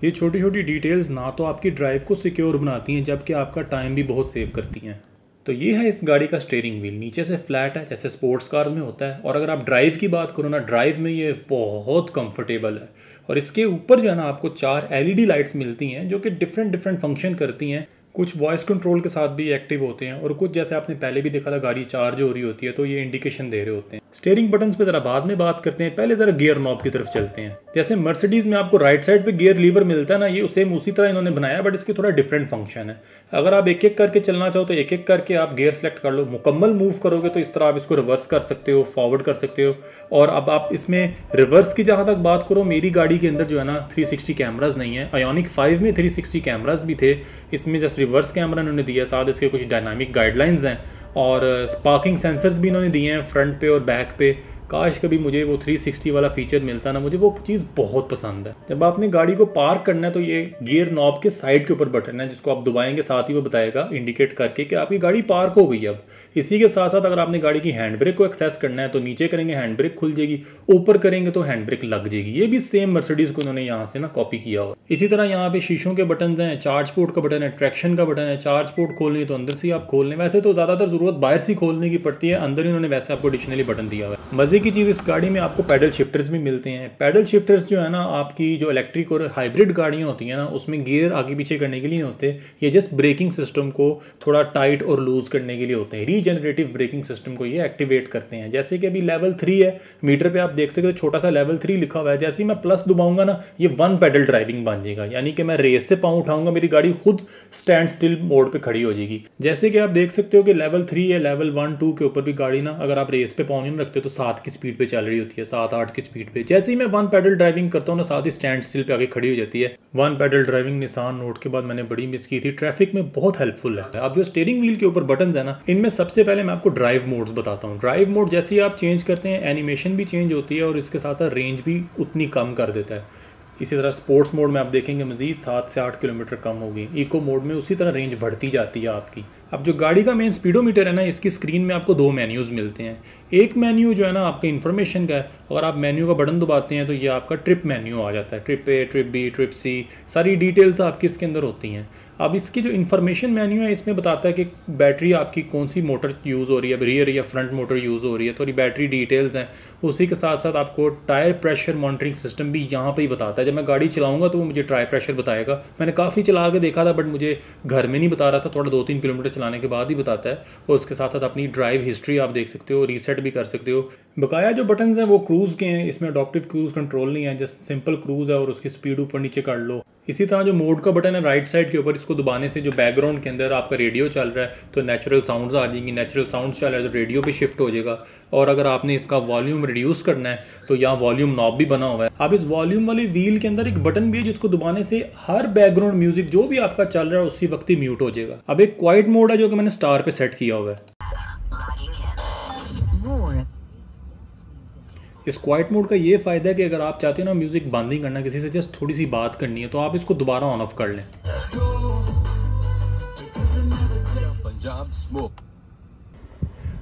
ये छोटी छोटी डिटेल्स ना तो आपकी ड्राइव को सिक्योर बनाती हैं, जबकि आपका टाइम भी बहुत सेव करती हैं। तो ये है इस गाड़ी का स्टीयरिंग व्हील, नीचे से फ्लैट है जैसे स्पोर्ट्स कार्स में होता है। और अगर आप ड्राइव की बात करो ना, ड्राइव में ये बहुत कंफर्टेबल है। और इसके ऊपर जो है ना आपको 4 LED लाइट्स मिलती हैं, जो कि डिफरेंट फंक्शन करती हैं। कुछ वॉइस कंट्रोल के साथ भी एक्टिव होते हैं, और कुछ जैसे आपने पहले भी देखा था गाड़ी चार्ज हो रही होती है तो ये इंडिकेशन दे रहे होते हैं। स्टीयरिंग बटन्स पे जरा बाद में बात करते हैं, पहले जरा गियर नॉब की तरफ चलते हैं। जैसे मर्सिडीज में आपको राइट साइड पे गियर लीवर मिलता है ना, ये सेम उसी तरह इन्होंने बनाया, बट इसके थोड़ा डिफरेंट फंक्शन है। अगर आप एक एक करके चलना चाहो तो एक एक करके आप गियर सेलेक्ट कर लो। मुकम्मल मूव करोगे तो इस तरह आप इसको रिवर्स कर सकते हो, फॉरवर्ड कर सकते हो। और अब आप इसमें रिवर्स की जहाँ तक बात करो, मेरी गाड़ी के अंदर जो है ना 360 कैमराज नहीं है। आयोनिक 5 में 360 कैमराज भी थे, इसमें जस्ट रिवर्स कैमरा इन्होंने दिया, साथ इसके कुछ डायनामिक गाइडलाइंस हैं, और पार्किंग सेंसर्स भी इन्होंने दिए हैं फ्रंट पे और बैक पे। काश कभी मुझे वो 360 वाला फीचर मिलता ना, मुझे वो चीज़ बहुत पसंद है। जब आपने गाड़ी को पार्क करना है तो ये गियर नॉब के साइड के ऊपर बटन है, जिसको आप दबाएंगे साथ ही वो बताएगा इंडिकेट करके कि आपकी गाड़ी पार्क हो गई। अब इसी के साथ साथ अगर आपने गाड़ी की हैंड ब्रेक को एक्सेस करना है तो नीचे करेंगे हैंड ब्रेक खुल जाएगी, ऊपर करेंगे तो हैंड ब्रेक लग जाएगी। ये भी सेम मर्सिडीज को उन्होंने यहाँ से ना कॉपी किया हुआ। इसी तरह यहाँ पे शीशों के बटन हैं, चार्ज पोर्ट का बटन है, ट्रैक्शन का बटन है। चार्ज पोर्ट खोलनी है तो अंदर से आप खोल लें, वैसे तो ज्यादातर जरूरत बाहर से खोलने की पड़ती है, अंदर इन्होंने वैसे आपको एडिशनली बटन दिया हुआ है। मजे की चीज इस गाड़ी में आपको पैडल शिफ्टर्स भी मिलते हैं। पैडल शिफ्टर्स जो है ना आपकी जो इलेक्ट्रिक और हाइब्रिड गाड़ियां होती हैं ना, उसमें गियर आगे पीछे करने के लिए नहीं होते, ये जस्ट ब्रेकिंग सिस्टम को थोड़ा टाइट और लूज करने के लिए होते हैं। रीजनरेटिव ब्रेकिंग सिस्टम को ये एक्टिवेट करते हैं। जैसे कि अभी लेवल 3 है, मीटर पे आप देखते हो छोटा सा लेवल 3 लिखा हुआ है, जैसे ही मैं प्लस दबाऊंगा ना, ये 1 पैडल ड्राइविंग बन जाएगा, यानी कि मैं रेस से पाँव उठाऊंगा, मेरी गाड़ी खुद स्टैंड स्टिल मोड पे खड़ी हो जाएगी। जैसे कि आप देख सकते हो कि लेवल 3 है, लेवल 1, 2 के ऊपर भी गाड़ी ना अगर आप रेस पे पाँव नहीं रखते तो 7 की स्पीड पे चल रही होती है, 7-8 की स्पीड पे। जैसे ही मैं 1 पैडल ड्राइविंग करता हूँ ना, साथ ही स्टैंड स्टिल पे आके खड़ी हो जाती है। 1 पैडल ड्राइविंग निसान नोट के बाद मैंने बड़ी मिस की थी, ट्रैफिक में बहुत हेल्पफुल है। अब जो स्टीयरिंग व्हील के ऊपर बटन है ना, इनमें सबसे पहले मैं आपको ड्राइव मोड्स बताता हूँ। ड्राइव मोड जैसे ही आप चेंज करते हैं, एनिमेशन भी चेंज होती है और इसके साथ साथ रेंज भी उतनी कम कर देता है। इसी तरह स्पोर्ट्स मोड में आप देखेंगे मजीद 7 से 8 किलोमीटर कम होगी। इको मोड में उसी तरह रेंज बढ़ती जाती है आपकी। अब जो गाड़ी का मेन स्पीडोमीटर है ना, इसकी स्क्रीन में आपको 2 मेन्यूज मिलते हैं। एक मेन्यू जो है ना आपका इन्फॉर्मेशन का है, अगर आप मेन्यू का बटन दबाते हैं तो ये आपका ट्रिप मेन्यू आ जाता है। Trip A, trip B, trip C, सारी डिटेल्स आपकी इसके अंदर होती हैं। अब इसकी जो इन्फॉर्मेशन मेन्यू है इसमें बताता है कि बैटरी आपकी कौन सी मोटर यूज़ हो रही है, रियर या फ्रंट मोटर यूज़ हो रही है, थोड़ी बैटरी डिटेल्स हैं। उसी के साथ साथ आपको टायर प्रेशर मॉनिटरिंग सिस्टम भी यहाँ पे ही बताता है। जब मैं गाड़ी चलाऊंगा तो वो मुझे टायर प्रेशर बताएगा। मैंने काफ़ी चला के देखा था बट मुझे घर में नहीं बता रहा था, थोड़ा 2-3 किलोमीटर चलाने के बाद ही बताता है। और उसके साथ साथ अपनी ड्राइव हिस्ट्री आप देख सकते हो, रीसेट भी कर सकते हो। बकाया जो बटन्स हैं वो क्रूज़ के हैं, इसमें अडॉप्टिव क्रूज़ कंट्रोल नहीं है, जस्ट सिंपल क्रूज़ है और उसकी स्पीड ऊपर नीचे कर लो। इसी तरह जो मोड का बटन है राइट साइड के ऊपर, इसको दबाने से जो बैकग्राउंड के अंदर आपका रेडियो चल रहा है तो नेचुरल साउंड्स आ जाएंगी, नेचुरल साउंड्स चल रहा है तो रेडियो पे शिफ्ट हो जाएगा। और अगर आपने इसका वॉल्यूम रिड्यूस करना है तो यहाँ वॉल्यूम नॉब भी बना हुआ है। अब इस वॉल्यूम वाली व्हील के अंदर एक बटन भी है जिसको दबाने से हर बैकग्राउंड म्यूजिक जो भी आपका चल रहा है उसी वक्त ही म्यूट हो जाएगा। अब एक क्वाइट मोड है जो कि मैंने स्टार पे सेट किया हुआ है। इस क्वाइट मोड का ये फ़ायदा है कि अगर आप चाहते हो ना म्यूज़िक बंद नहीं करना, किसी से जस्ट थोड़ी सी बात करनी है तो आप इसको दोबारा ऑन ऑफ कर लें।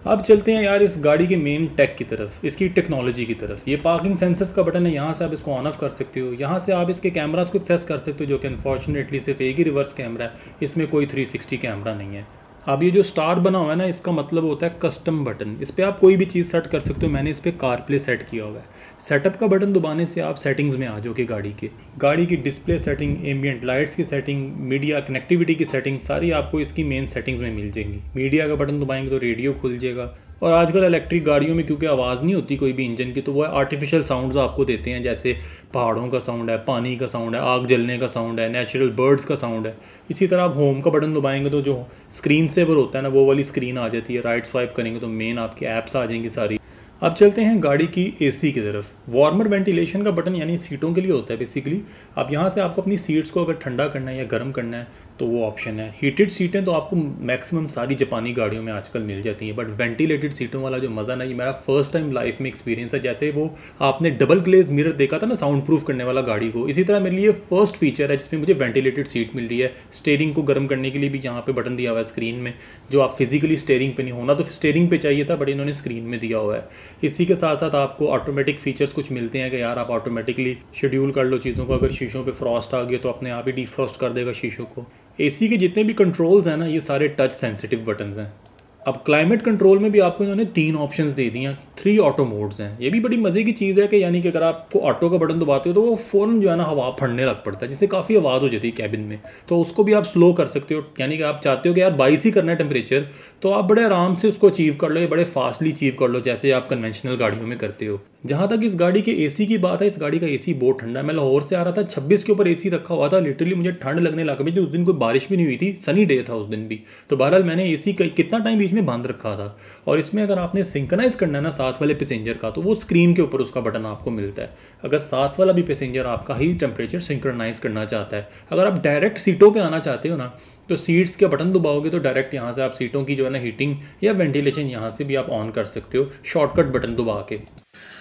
अब चलते हैं यार इस गाड़ी के मेन टेक की तरफ, इसकी टेक्नोलॉजी की तरफ। ये पार्किंग सेंसर्स का बटन है, यहाँ से आप इसको ऑन ऑफ कर सकते हो। यहाँ से आप इसके कैमरास को एक्सेस कर सकते हो जो कि अनफॉर्चुनेटली सिर्फ एक ही रिवर्स कैमरा है, इसमें कोई 360 कैमरा नहीं है। अब ये जो स्टार बना हुआ है ना, इसका मतलब होता है कस्टम बटन। इस पर आप कोई भी चीज़ सेट कर सकते हो। मैंने इस पर कार प्ले सेट किया हुआ है। सेटअप का बटन दबाने से आप सेटिंग्स में आ जाओगे गाड़ी की डिस्प्ले सेटिंग, एम्बियंट लाइट्स की सेटिंग, मीडिया कनेक्टिविटी की सेटिंग, सारी आपको इसकी मेन सेटिंग्स में मिल जाएंगी। मीडिया का बटन दबाएंगे तो रेडियो खुल जाएगा। और आजकल इलेक्ट्रिक गाड़ियों में क्योंकि आवाज़ नहीं होती कोई भी इंजन की, तो वो आर्टिफिशियल साउंड्स आपको देते हैं, जैसे पहाड़ों का साउंड है, पानी का साउंड है, आग जलने का साउंड है, नेचुरल बर्ड्स का साउंड है। इसी तरह आप होम का बटन दबाएंगे तो जो स्क्रीन सेवर होता है ना, वो वाली स्क्रीन आ जाती है। राइट स्वाइप करेंगे तो मेन आपकी ऐप्स आ जाएंगी सारी। अब चलते हैं गाड़ी की एसी की तरफ। वार्मर वेंटिलेशन का बटन यानी सीटों के लिए होता है बेसिकली। अब यहाँ से आपको अपनी सीट्स को अगर ठंडा करना है या गर्म करना है तो वो ऑप्शन है। हीटेड सीटें तो आपको मैक्सिमम सारी जापानी गाड़ियों में आजकल मिल जाती हैं, बट वेंटिलेटेड सीटों वाला जो मज़ा ना, ये मेरा फर्स्ट टाइम लाइफ में एक्सपीरियंस है। जैसे वो आपने डबल ग्लेज मिरर देखा था ना साउंड प्रूफ करने वाला गाड़ी को, इसी तरह मेरे लिए फर्स्ट फीचर है जिसमें मुझे वेंटिलेटेड सीट मिल रही है। स्टीयरिंग को गर्म करने के लिए भी यहाँ पे बटन दिया हुआ है स्क्रीन में, जो आप फिजिकली स्टीयरिंग पे नहीं, होना तो स्टीयरिंग पे चाहिए था बट इन्होंने स्क्रीन में दिया हुआ है। इसी के साथ साथ आपको ऑटोमेटिक फीचर्स कुछ मिलते हैं कि यार आप ऑटोमेटिकली शेड्यूल कर लो चीज़ों को। अगर शीशों पे फ्रॉस्ट आ गया तो अपने आप ही डिफ्रॉस्ट कर देगा शीशों को। एसी के जितने भी कंट्रोल्स हैं ना, ये सारे टच सेंसिटिव बटन्स हैं। अब क्लाइमेट कंट्रोल में भी आपको इन्होंने 3 ऑप्शंस दे दिए हैं, 3 ऑटो मोड्स हैं। ये भी बड़ी मज़े की चीज़ है कि यानी कि अगर आपको ऑटो का बटन दबाते हो तो वो फ़ौरन जो है ना हवा फटने लग पड़ता है, जिससे काफ़ी आवाज़ हो जाती है कैबिन में। तो उसको भी आप स्लो कर सकते हो, यानी कि आप चाहते हो कि यार 22 ही करना है टेम्परेचर, तो आप बड़े आराम से उसको अचीव कर लो, या बड़े फास्टली अचीव कर लो जैसे आप कन्वेंशनल गाड़ियों में करते हो। जहाँ तक इस गाड़ी के एसी की बात है, इस गाड़ी का एसी बहुत ठंडा है। मैं लाहौर से आ रहा था, 26 के ऊपर एसी रखा हुआ था। लिटरली मुझे ठंड लगने लग गई। उस दिन कोई बारिश भी नहीं हुई थी, सनी डे था उस दिन भी। तो बहरहाल मैंने एसी कितना टाइम बीच में बंद रखा था। और इसमें अगर आपने सिंक्रोनाइज करना है ना साथ वाले पैसेंजर का, तो वो स्क्रीन के ऊपर उसका बटन आपको मिलता है। अगर साथ वाला भी पैसेंजर आपका ही टेम्परेचर सिंक्रोनाइज करना चाहता है, अगर आप डायरेक्ट सीटों पे आना चाहते हो ना, तो सीट्स के बटन दबाओगे तो डायरेक्ट यहाँ से आप सीटों की जो है ना हीटिंग या वेंटिलेशन यहाँ से भी आप ऑन कर सकते हो शॉर्टकट बटन दबा के।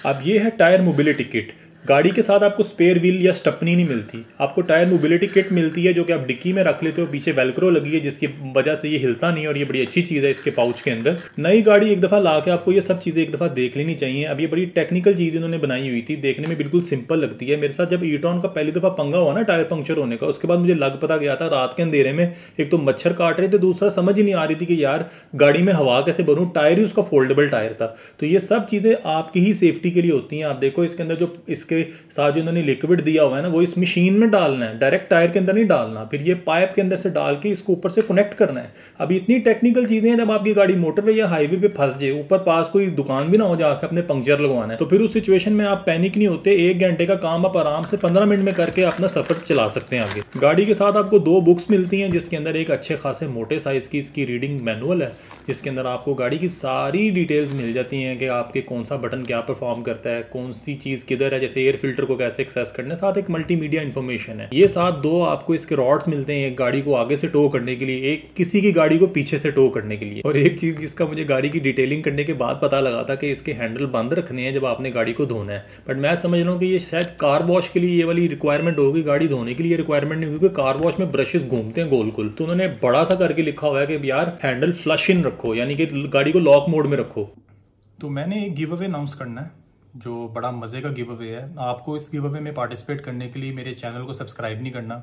अब ये है टायर मोबिलिटी किट। गाड़ी के साथ आपको स्पेयर व्हील या स्टपनी नहीं मिलती, आपको टायर मोबिलिटी किट मिलती है जो कि आप डिक्की में रख लेते हो। पीछे वेलक्रो लगी है जिसकी वजह से ये हिलता नहीं, और ये बड़ी अच्छी चीज़ है इसके पाउच के अंदर। नई गाड़ी एक दफ़ा ला के आपको ये सब चीज़ें एक दफ़ा देख लेनी चाहिए। अब ये बड़ी टेक्निकल चीज़ इन्होंने बनाई हुई थी, देखने में बिल्कुल सिंपल लगती है। मेरे साथ जब ई-ट्रॉन का पहली दफ़ा पंगा हुआ ना टायर पंक्चर होने का, उसके बाद मुझे लग पता गया था रात के अंधेरे में, एक तो मच्छर काट रहे थे, दूसरा समझ ही नहीं आ रही थी कि यार गाड़ी में हवा कैसे भरूं। टायर ही उसका फोल्डेबल टायर था। तो ये सब चीज़ें आपकी ही सेफ्टी के लिए होती हैं। आप देखो इसके अंदर जो इसके साथ जो लिक्विड दिया हुआ है ना, वो इस मशीन में डालना है, डायरेक्ट टायर के अंदर नहीं डालना। फिर ये पाइप के अंदर से डाल के इसको ऊपर से कनेक्ट करना है। अब इतनी टेक्निकल चीजें हैं, जब आपकी गाड़ी मोटरवे या हाईवे पे फंस जाए, ऊपर पास कोई दुकान भी ना हो जहां से अपने पंक्चर लगवाना है, तो फिर उस सिचुएशन में आप पैनिक नहीं होते। 1 घंटे का काम आप आराम से 15 मिनट में करके अपना सफर चला सकते हैं आगे। गाड़ी के साथ आपको 2 बुक्स मिलती हैं, जिसके अंदर एक अच्छे खासे मोटे साइज की इसकी रीडिंग मैनुअल है, जिसके अंदर आपको गाड़ी की सारी डिटेल्स मिल जाती हैं कि आपके कौन सा बटन क्या परफॉर्म करता है, कौन सी चीज़ किधर है, जैसे एयर फिल्टर को कैसे एक्सेस करना है। साथ एक मल्टीमीडिया इन्फॉर्मेशन है। ये साथ 2 आपको इसके रॉड्स मिलते हैं, एक गाड़ी को आगे से टो करने के लिए, एक किसी की गाड़ी को पीछे से टो करने के लिए। और एक चीज़ जिसका मुझे गाड़ी की डिटेलिंग करने के बाद पता लगा था कि इसके हैंडल बंद रखने हैं जब आपने गाड़ी को धोना है। बट मैं समझ रहा हूँ कि ये शायद कार वॉश के लिए ये वाली रिक्वायरमेंट होगी, गाड़ी धोने के लिए रिक्वायरमेंट नहीं, क्योंकि कार वॉश में ब्रशेस घूमते हैं गोल गोल। तो उन्होंने बड़ा सा करके लिखा हुआ है कि यार हैंडल फ्लश इन रखो, यानी कि गाड़ी को लॉक मोड में रखो। तो मैंने एक गिव अवे अनाउंस करना है जो बड़ा मज़े का गिव अवे है। आपको इस गिव अवे में पार्टिसिपेट करने के लिए मेरे चैनल को सब्सक्राइब नहीं करना,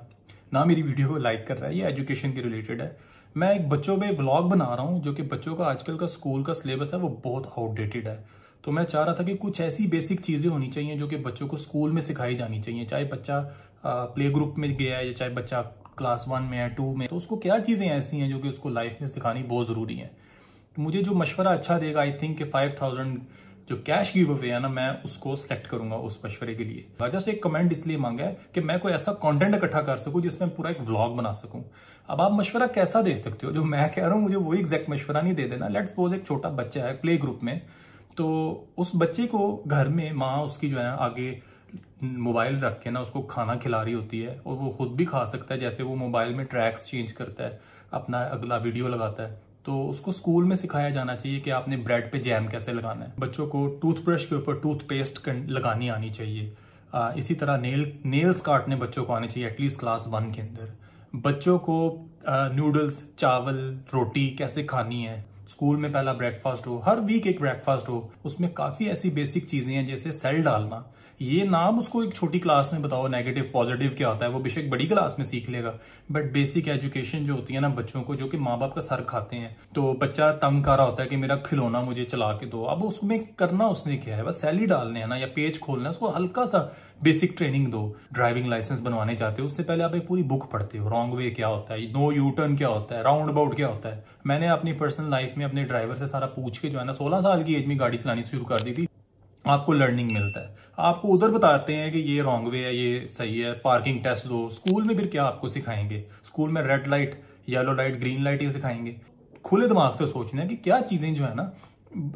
ना मेरी वीडियो को लाइक कर रहा है। ये एजुकेशन के रिलेटेड है। मैं एक बच्चों पे व्लॉग बना रहा हूँ, जो कि बच्चों का आजकल का स्कूल का सिलेबस है वो बहुत आउटडेटेड है। तो मैं चाह रहा था कि कुछ ऐसी बेसिक चीजें होनी चाहिए जो कि बच्चों को स्कूल में सिखाई जानी चाहिए, चाहे बच्चा प्ले ग्रुप में गया है या चाहे बच्चा क्लास 1 में है, 2 में, तो उसको क्या चीजें ऐसी हैं जो कि उसको लाइफ में सिखानी बहुत जरूरी है। तो मुझे जो मशवरा अच्छा देगा, आई थिंक 5000 जो कैश गिव अवे है ना, मैं उसको सिलेक्ट करूंगा उस मशवरे के लिए। जस्ट एक कमेंट इसलिए मांगा है कि मैं कोई ऐसा कंटेंट इकट्ठा कर सकूं जिसमें पूरा एक व्लॉग बना सकूं। अब आप मशवरा कैसा दे सकते हो, जो मैं कह रहा हूं मुझे वही एग्जैक्ट मशवरा नहीं दे देना। लेट्स सपोज एक छोटा बच्चा है प्ले ग्रुप में, तो उस बच्चे को घर में माँ उसकी जो है आगे मोबाइल रख के ना उसको खाना खिला रही होती है, और वो खुद भी खा सकता है। जैसे वो मोबाइल में ट्रैक्स चेंज करता है, अपना अगला वीडियो लगाता है, तो उसको स्कूल में सिखाया जाना चाहिए कि आपने ब्रेड पे जैम कैसे लगाना है। बच्चों को टूथब्रश के ऊपर टूथपेस्ट लगानी आनी चाहिए। इसी तरह नेल्स काटने बच्चों को आने चाहिए एटलीस्ट क्लास 1 के अंदर। बच्चों को नूडल्स, चावल, रोटी कैसे खानी है, स्कूल में पहला ब्रेकफास्ट हो, हर वीक एक ब्रेकफास्ट हो, उसमें काफी ऐसी बेसिक चीजें हैं जैसे सेल डालना। ये नाम उसको एक छोटी क्लास में बताओ, नेगेटिव पॉजिटिव क्या होता है, वो बेशक बड़ी क्लास में सीख लेगा, बट बेसिक एजुकेशन जो होती है ना बच्चों को, जो कि माँ बाप का सर खाते हैं। तो बच्चा तंग कर रहा होता है कि मेरा खिलौना मुझे चला के दो, अब उसमें करना उसने क्या है, बस सेल ही डालने है ना, या पेज खोलना है, उसको हल्का सा बेसिक ट्रेनिंग दो। ड्राइविंग लाइसेंस बनवाने जाते हो उससे पहले आप एक पूरी बुक पढ़ते हो, रॉन्ग वे क्या होता है, नो यू टर्न क्या होता है, राउंड अबाउट क्या होता है। मैंने अपनी पर्सनल लाइफ में अपने ड्राइवर से सारा पूछ के जो है ना 16 साल की एज में गाड़ी चलानी शुरू कर दी थी। आपको लर्निंग मिलता है, आपको उधर बताते हैं कि ये रॉन्ग वे है, ये सही है, पार्किंग टेस्ट दो। स्कूल में फिर क्या आपको सिखाएंगे, स्कूल में red light, yellow light, green light ये सिखाएंगे। खुले दिमाग से सोचना है कि क्या चीजें जो है ना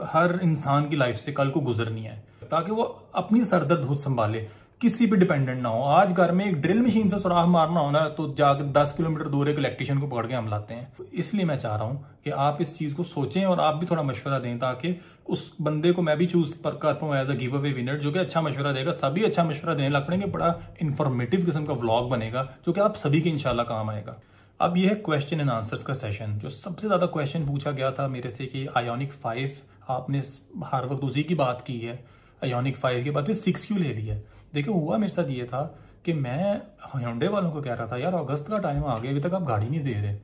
हर इंसान की लाइफ से कल को गुजरनी है, ताकि वो अपनी सरदर्द खुद संभाले, किसी पे डिपेंडेंट ना हो। आज घर में एक ड्रिल मशीन से सुराख मारना हो ना, तो जाकर 10 किलोमीटर दूर एक इलेक्ट्रिशियन को पकड़ के हम लाते हैं। इसलिए मैं चाह रहा हूं कि आप इस चीज को सोचें और आप भी थोड़ा मशवरा दें, ताकि उस बंदे को मैं भी चूज कर पाऊं as a giveaway winner, जो कि अच्छा मशवरा देगा। सभी अच्छा मशवरा देने लग पड़ेंगे, बड़ा इंफॉर्मेटिव किस्म का व्लॉग बनेगा जो कि आप सभी के इंशाल्लाह काम आएगा। अब यह है क्वेश्चन एंड आंसर्स का सेशन। जो सबसे ज्यादा क्वेश्चन पूछा गया था मेरे से कि आयोनिक 5 आपने हर वक्त उसी की बात की है, आयोनिक 5 के बाद फिर 6 क्यों ले लिया। देखो हुआ मेरे साथ ये था कि मैं Hyundai वालों को कह रहा था यार अगस्त का टाइम आ गया, अभी तक आप गाड़ी नहीं दे रहे।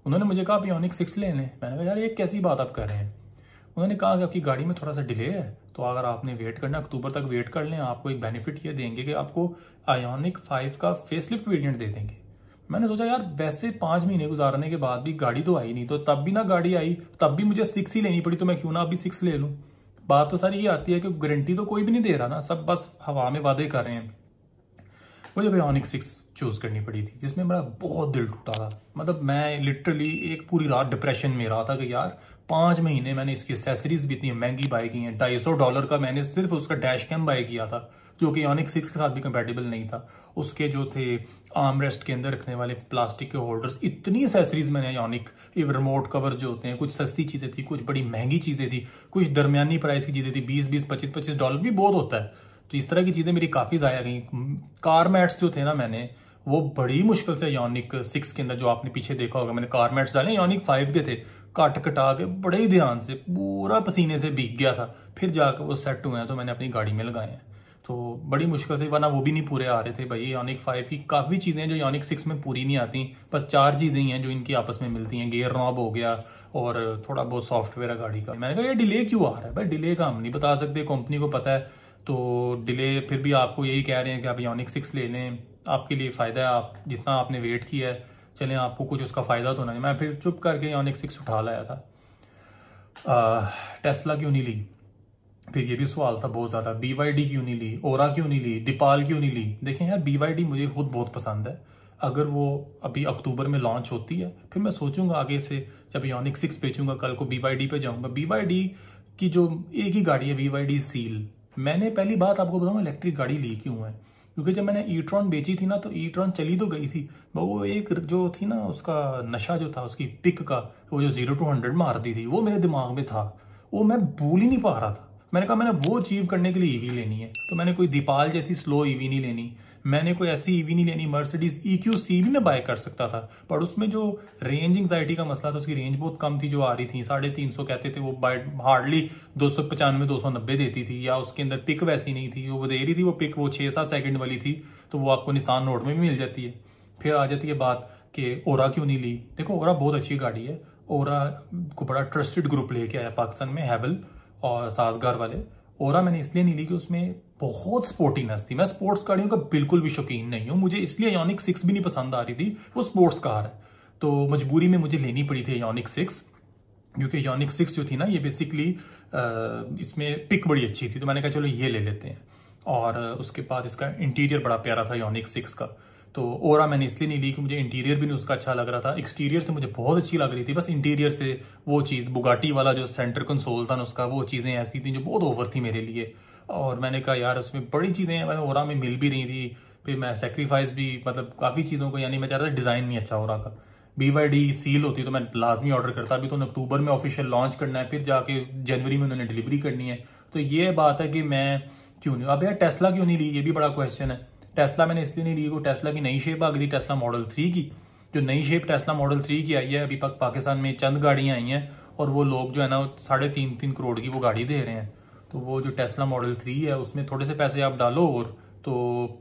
उन्होंने मुझे कहा आप आयोनिक 6 ले लें। मैंने कहा यार ये कैसी बात आप कर रहे हैं। उन्होंने कहा कि आपकी गाड़ी में थोड़ा सा डिले है, तो अगर आपने वेट करना अक्टूबर तक वेट कर लें, आपको एक बेनिफिट ये देंगे कि आपको आयोनिक 5 का फेसलिफ्ट वेरिएंट दे देंगे। मैंने सोचा यार वैसे 5 महीने गुजारने के बाद भी गाड़ी तो आई नहीं, तो तब भी ना गाड़ी आई, तब भी मुझे 6 ही लेनी पड़ी, तो मैं क्यों ना अभी 6 ले लूं। बात तो सारी ये आती है कि गारंटी तो कोई भी नहीं दे रहा ना, सब बस हवा में वादे कर रहे हैं। मुझे आयोनिक 6 चूज करनी पड़ी थी, जिसमें मेरा बहुत दिल टूटा था। मतलब मैं लिटरली एक पूरी रात डिप्रेशन में रहा था कि यार 5 महीने मैंने इसकी एसेसरीज भी इतनी महंगी बाय की हैं। $250 का मैंने सिर्फ उसका डैश कैम बाय किया था, जो कि आयोनिक 6 के साथ भी कंपैटिबल नहीं था। उसके जो थे आर्म रेस्ट के अंदर रखने वाले प्लास्टिक के होल्डर्स, इतनी एसेसरीज मैंने आयोनिक, रिमोट कवर जो होते हैं, कुछ सस्ती चीजें थी, कुछ बड़ी महंगी चीजें थी, कुछ दरमियानी प्राइस की चीजें थी, $20, $25 भी बहुत होता है। तो इस तरह की चीजें मेरी काफी जाया गई। कार मैट्स जो थे ना मैंने वो बड़ी मुश्किल से आयोनिक 6 के अंदर, जो आपने पीछे देखा होगा मैंने कार मैट्स डाले आयोनिक 5 के थे, काट कटा के बड़े ही ध्यान से, पूरा पसीने से भीग गया था, फिर जाकर वो सेट हुए हैं, तो मैंने अपनी गाड़ी में लगाए हैं। तो बड़ी मुश्किल से, वरना वो भी नहीं पूरे आ रहे थे भाई। आयोनिक 5 की काफी चीजें जो आयोनिक 6 में पूरी नहीं आती, बस 4 चीजें ही हैं जो इनकी आपस में मिलती हैं। गियर नॉब हो गया और थोड़ा बहुत सॉफ्टवेयर है गाड़ी का। मैंने कहा ये डिले क्यों आ रहा है भाई, डिले का हम नहीं बता सकते, कंपनी को पता है, तो डिले फिर भी आपको यही कह रहे हैं कि आप आयोनिक 6 ले लें, आपके लिए फायदा है, आप जितना आपने वेट किया है, चलें आपको कुछ उसका फायदा तो नहीं। मैं फिर चुप करके आयोनिक 6 उठा लाया था। टेस्ला क्यों नहीं ली, फिर ये भी सवाल था बहुत ज्यादा। BYD क्यों नहीं ली, ओरा क्यों नहीं ली, डिपाल क्यों नहीं ली। देखें यार BYD मुझे खुद बहुत पसंद है, अगर वो अभी अक्टूबर में लॉन्च होती है फिर मैं सोचूंगा आगे से, जब आयोनिक 6 बेचूंगा कल को BYD पे जाऊंगा। BYD की जो एक ही गाड़ी है BYD सील, मैंने पहली बात आपको बताऊं इलेक्ट्रिक गाड़ी ली क्यों है, क्योंकि जब मैंने ई-ट्रॉन बेची थी ना, तो ई-ट्रॉन चली तो गई थी, वो एक जो थी ना उसका नशा जो था उसकी पिक का, वो जो 0 to 100 मारती थी, वो मेरे दिमाग में था, वो मैं भूल ही नहीं पा रहा था। मैंने कहा मैंने वो अचीव करने के लिए ईवी लेनी है, तो मैंने कोई दीपाल जैसी स्लो ईवी नहीं लेनी, मैंने कोई ऐसी ईवी नहीं लेनी। मर्सिडीज EQC भी मैं बाय कर सकता था, पर उसमें जो रेंज एंग्जाइटी का मसला था, उसकी रेंज बहुत कम थी जो आ रही थी, 350 कहते थे वो, बाय हार्डली 295-290 देती थी, या उसके अंदर पिक वैसी नहीं थी, वो दे रही थी वो पिक, वो 6-7 सेकंड वाली थी, तो वो आपको निसान नोट में भी मिल जाती है। फिर आ जाती है बात कि ओरा क्यों नहीं ली। देखो ओरा बहुत अच्छी गाड़ी है, ओरा को बड़ा ट्रस्टेड ग्रुप लेके आया पाकिस्तान में, हैवल और साजगार वाले। ओरा मैंने इसलिए नहीं ली कि उसमें बहुत स्पोर्टीनेस थी। मैं स्पोर्ट्स गाड़ियों का बिल्कुल भी शौकीन नहीं हूँ, मुझे इसलिए आयोनिक 6 भी नहीं पसंद आ रही थी, वो स्पोर्ट्स कार है। तो मजबूरी में मुझे लेनी पड़ी थी आयोनिक 6, क्योंकि आयोनिक 6 जो थी ना ये बेसिकली इसमें पिक बड़ी अच्छी थी, तो मैंने कहा चलो ये ले लेते हैं। और उसके बाद इसका इंटीरियर बड़ा प्यारा था आयोनिक 6 का। तो ओरा मैंने इसलिए नहीं ली कि मुझे इंटीरियर भी नहीं उसका अच्छा लग रहा था, एक्सटीरियर से मुझे बहुत अच्छी लग रही थी, बस इंटीरियर से वो चीज़ बुगाटी वाला जो सेंटर कंसोल था ना उसका, वो चीज़ें ऐसी थी जो बहुत ओवर थी मेरे लिए। और मैंने कहा यार उसमें बड़ी चीज़ें ओरा में मिल भी रही थी, फिर मैं सेक्रीफाइस भी मतलब काफ़ी चीज़ों को, यानी मैं चाह रहा था डिज़ाइन नहीं अच्छा ओरा का। BYD सील होती तो मैं लाजमी ऑर्डर करता, अभी तो अक्टूबर में ऑफिशियल लॉन्च करना है, फिर जाके जनवरी में उन्होंने डिलीवरी करनी है। तो ये बात है कि मैं क्यों नहीं, अब यार टेस्ला क्यों नहीं ली, ये भी बड़ा क्वेश्चन है। टेस्ला मैंने इसलिए नहीं ली कि टेस्ला की नई शेप आ गई, टेस्ला मॉडल 3 की। जो नई शेप टेस्ला मॉडल 3 की आई है, अभी तक पाकिस्तान में चंद गाड़ियां आई हैं और वो लोग जो है ना 3.5 करोड़ की वो गाड़ी दे रहे हैं। तो वो जो टेस्ला मॉडल 3 है उसमें थोड़े से पैसे आप डालो और तो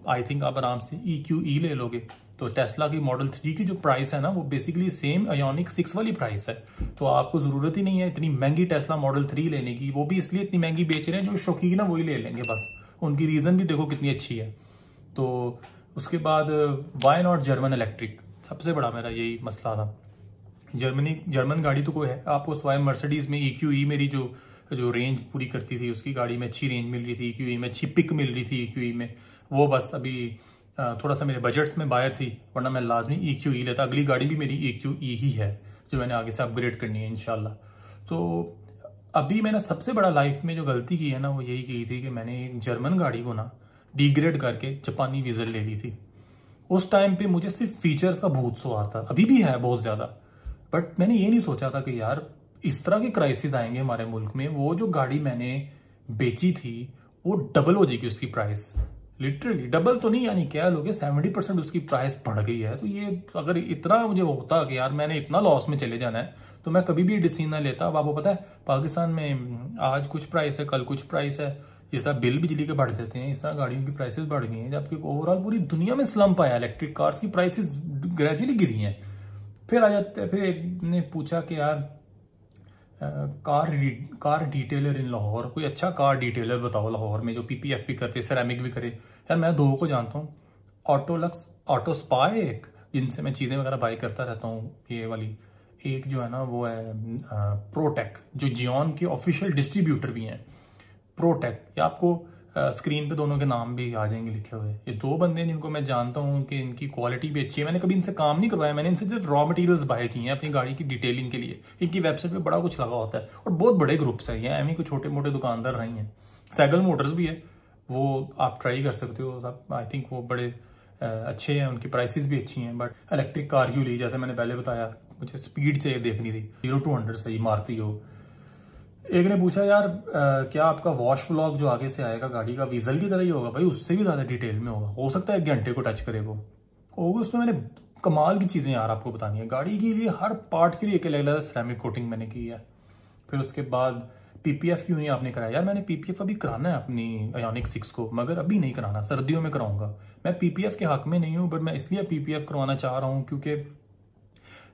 आई थिंक आप आराम से EQE ले लोगे। तो टेस्ला की मॉडल 3 की जो प्राइस है ना वो बेसिकली सेम आयोनिक 6 वाली प्राइस है। तो आपको जरूरत ही नहीं है इतनी महंगी टेस्ला मॉडल 3 लेने की, वो भी इसलिए इतनी महंगी बेच रहे हैं, जो शौकीन है वही ले लेंगे बस। उनकी रीजन भी देखो कितनी अच्छी है। तो उसके बाद वाई नॉट जर्मन इलेक्ट्रिक, सबसे बड़ा मेरा यही मसला था। जर्मन गाड़ी तो कोई है आपको स्वाय मर्सिडीज में EQE मेरी जो रेंज पूरी करती थी, उसकी गाड़ी में अच्छी रेंज मिल रही थी, EQE में अच्छी पिक मिल रही थी EQE में, वो बस अभी थोड़ा सा मेरे बजट्स में बाहर थी, वरना मैं लाजमी EQE लेता। अगली गाड़ी भी मेरी EQE ही है जो मैंने आगे से अपग्रेड करनी है इंशाल्लाह। तो अभी मैंने सबसे बड़ा लाइफ में जो गलती की है ना वो यही की थी कि मैंने एक जर्मन गाड़ी को ना डिग्रेड करके जापानी वीजल ले ली थी। उस टाइम पे मुझे सिर्फ फीचर्स का भूत सवार था, अभी भी है बहुत ज्यादा, बट मैंने ये नहीं सोचा था कि यार इस तरह के क्राइसिस आएंगे हमारे मुल्क में। वो जो गाड़ी मैंने बेची थी वो डबल हो जाएगी उसकी प्राइस, लिटरली डबल तो नहीं, यानी क्या लोगे 70% उसकी प्राइस बढ़ गई है। तो ये अगर इतना मुझे होता कि यार मैंने इतना लॉस में चले जाना है तो मैं कभी भी डिसीजन ना लेता। अब आपको पता है पाकिस्तान में आज कुछ प्राइस है कल कुछ प्राइस है, जिस तरह बिल बिजली के बढ़ जाते हैं इस तरह गाड़ियों की प्राइसेस बढ़ गई हैं, जबकि ओवरऑल पूरी दुनिया में स्लम्प आया, इलेक्ट्रिक कार्स की प्राइसेस ग्रेजुअली गिरी हैं। फिर आ जाते हैं, फिर एक ने पूछा कि यार कार डिटेलर इन लाहौर, कोई अच्छा कार डिटेलर बताओ लाहौर में जो PPF भी करते, सेरेमिक भी करे। यार मैं 2 को जानता हूँ, ऑटोलक्स, ऑटो स्पा है एक, जिनसे मैं चीज़ें वगैरह बाई करता रहता हूँ ये वाली, एक जो है ना वो है प्रोटेक, जो जियोन के ऑफिशियल डिस्ट्रीब्यूटर भी हैं प्रोटेक। या आपको स्क्रीन पे दोनों के नाम भी आ जाएंगे लिखे हुए। ये 2 बंदे जिनको मैं जानता हूँ कि इनकी क्वालिटी भी अच्छी है। मैंने कभी इनसे काम नहीं करवाया, मैंने इनसे सिर्फ रॉ मटेरियल्स बाय किए हैं अपनी गाड़ी की डिटेलिंग के लिए। इनकी वेबसाइट पे बड़ा कुछ लगा होता है और बहुत बड़े ग्रुप्स है, ये एम कोई छोटे मोटे दुकानदार नहीं है। सैगल मोटर्स भी है, वो आप ट्राई कर सकते हो, आई थिंक वो बड़े अच्छे हैं, उनकी प्राइसेस भी अच्छी हैं। बट इलेक्ट्रिक कार क्यों ली, जैसे मैंने पहले बताया मुझे स्पीड से देखनी थी, 0 to 100 सही मारती हो। एक ने पूछा यार क्या आपका वॉश ब्लॉक जो आगे से आएगा गाड़ी का वीजल की तरह ही होगा? भाई उससे भी ज्यादा डिटेल में होगा, हो सकता है 1 घंटे को टच करे वो होगा। उसमें मैंने कमाल की चीजें यार आपको बतानी है, गाड़ी के लिए हर पार्ट के लिए एक अलग सेरेमिक कोटिंग मैंने की है। फिर उसके बाद PPF क्यों नहीं आपने कराया? यार मैंने PPF अभी कराना है अपनी आयोनिक 6 को, मगर अभी नहीं कराना, सर्दियों में कराऊंगा। मैं PPF के हक में नहीं हूँ, बट मैं इसलिए PPF करवाना चाह रहा हूँ क्योंकि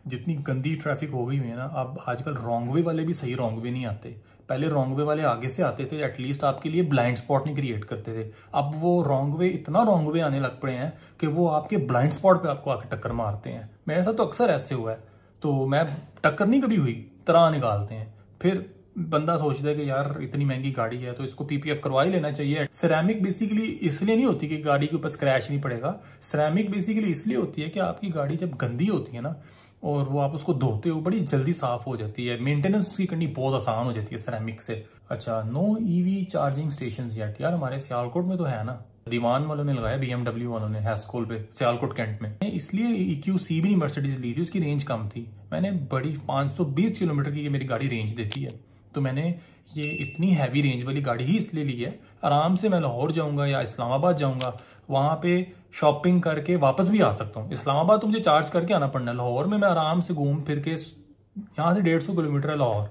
जितनी गंदी ट्रैफिक हो गई हुई है ना, अब आजकल रॉन्ग वे वाले भी सही रॉन्ग वे नहीं आते। पहले रॉन्ग वे वाले आगे से आते थे, एटलीस्ट आपके लिए ब्लाइंड स्पॉट नहीं क्रिएट करते थे। अब वो रॉन्ग वे इतना रॉन्ग वे आने लग पड़े हैं कि वो आपके ब्लाइंड स्पॉट पे आपको आके टक्कर मारते हैं। मेरे साथ तो अक्सर ऐसे हुआ है, तो मैं टक्कर नहीं कभी हुई, तरह निकालते हैं। फिर बंदा सोचता है कि यार इतनी महंगी गाड़ी है तो इसको PPF करवा ही लेना चाहिए। सेरेमिक बेसिकली इसलिए नहीं होती कि गाड़ी के ऊपर स्क्रैच नहीं पड़ेगा, सेरेमिक बेसिकली इसलिए होती है कि आपकी गाड़ी जब गंदी होती है ना और वो आप उसको धोते हो बड़ी जल्दी साफ हो जाती है, मेंटेनेंस उसकी करनी बहुत आसान हो जाती है सेरेमिक से। अच्छा, no EV charging station yet. यार हमारे सियालकोट में तो है ना, दीवान वालों ने लगाया, BMW वालों ने हैस्कोल पे सियालकोट कैंट में। इसलिए EQC भी नहीं मर्सिडीज ली थी, उसकी रेंज कम थी। मैंने बड़ी 520 किलोमीटर की मेरी गाड़ी रेंज देती है, तो मैंने ये इतनी हैवी रेंज वाली गाड़ी ही इसलिए ली है। आराम से मैं लाहौर जाऊंगा या इस्लामाबाद जाऊंगा, वहां पे शॉपिंग करके वापस भी आ सकता हूँ। इस्लामाबाद तो मुझे चार्ज करके आना पड़ना है, लाहौर में मैं आराम से घूम फिर के, यहाँ से 150 किलोमीटर है लाहौर,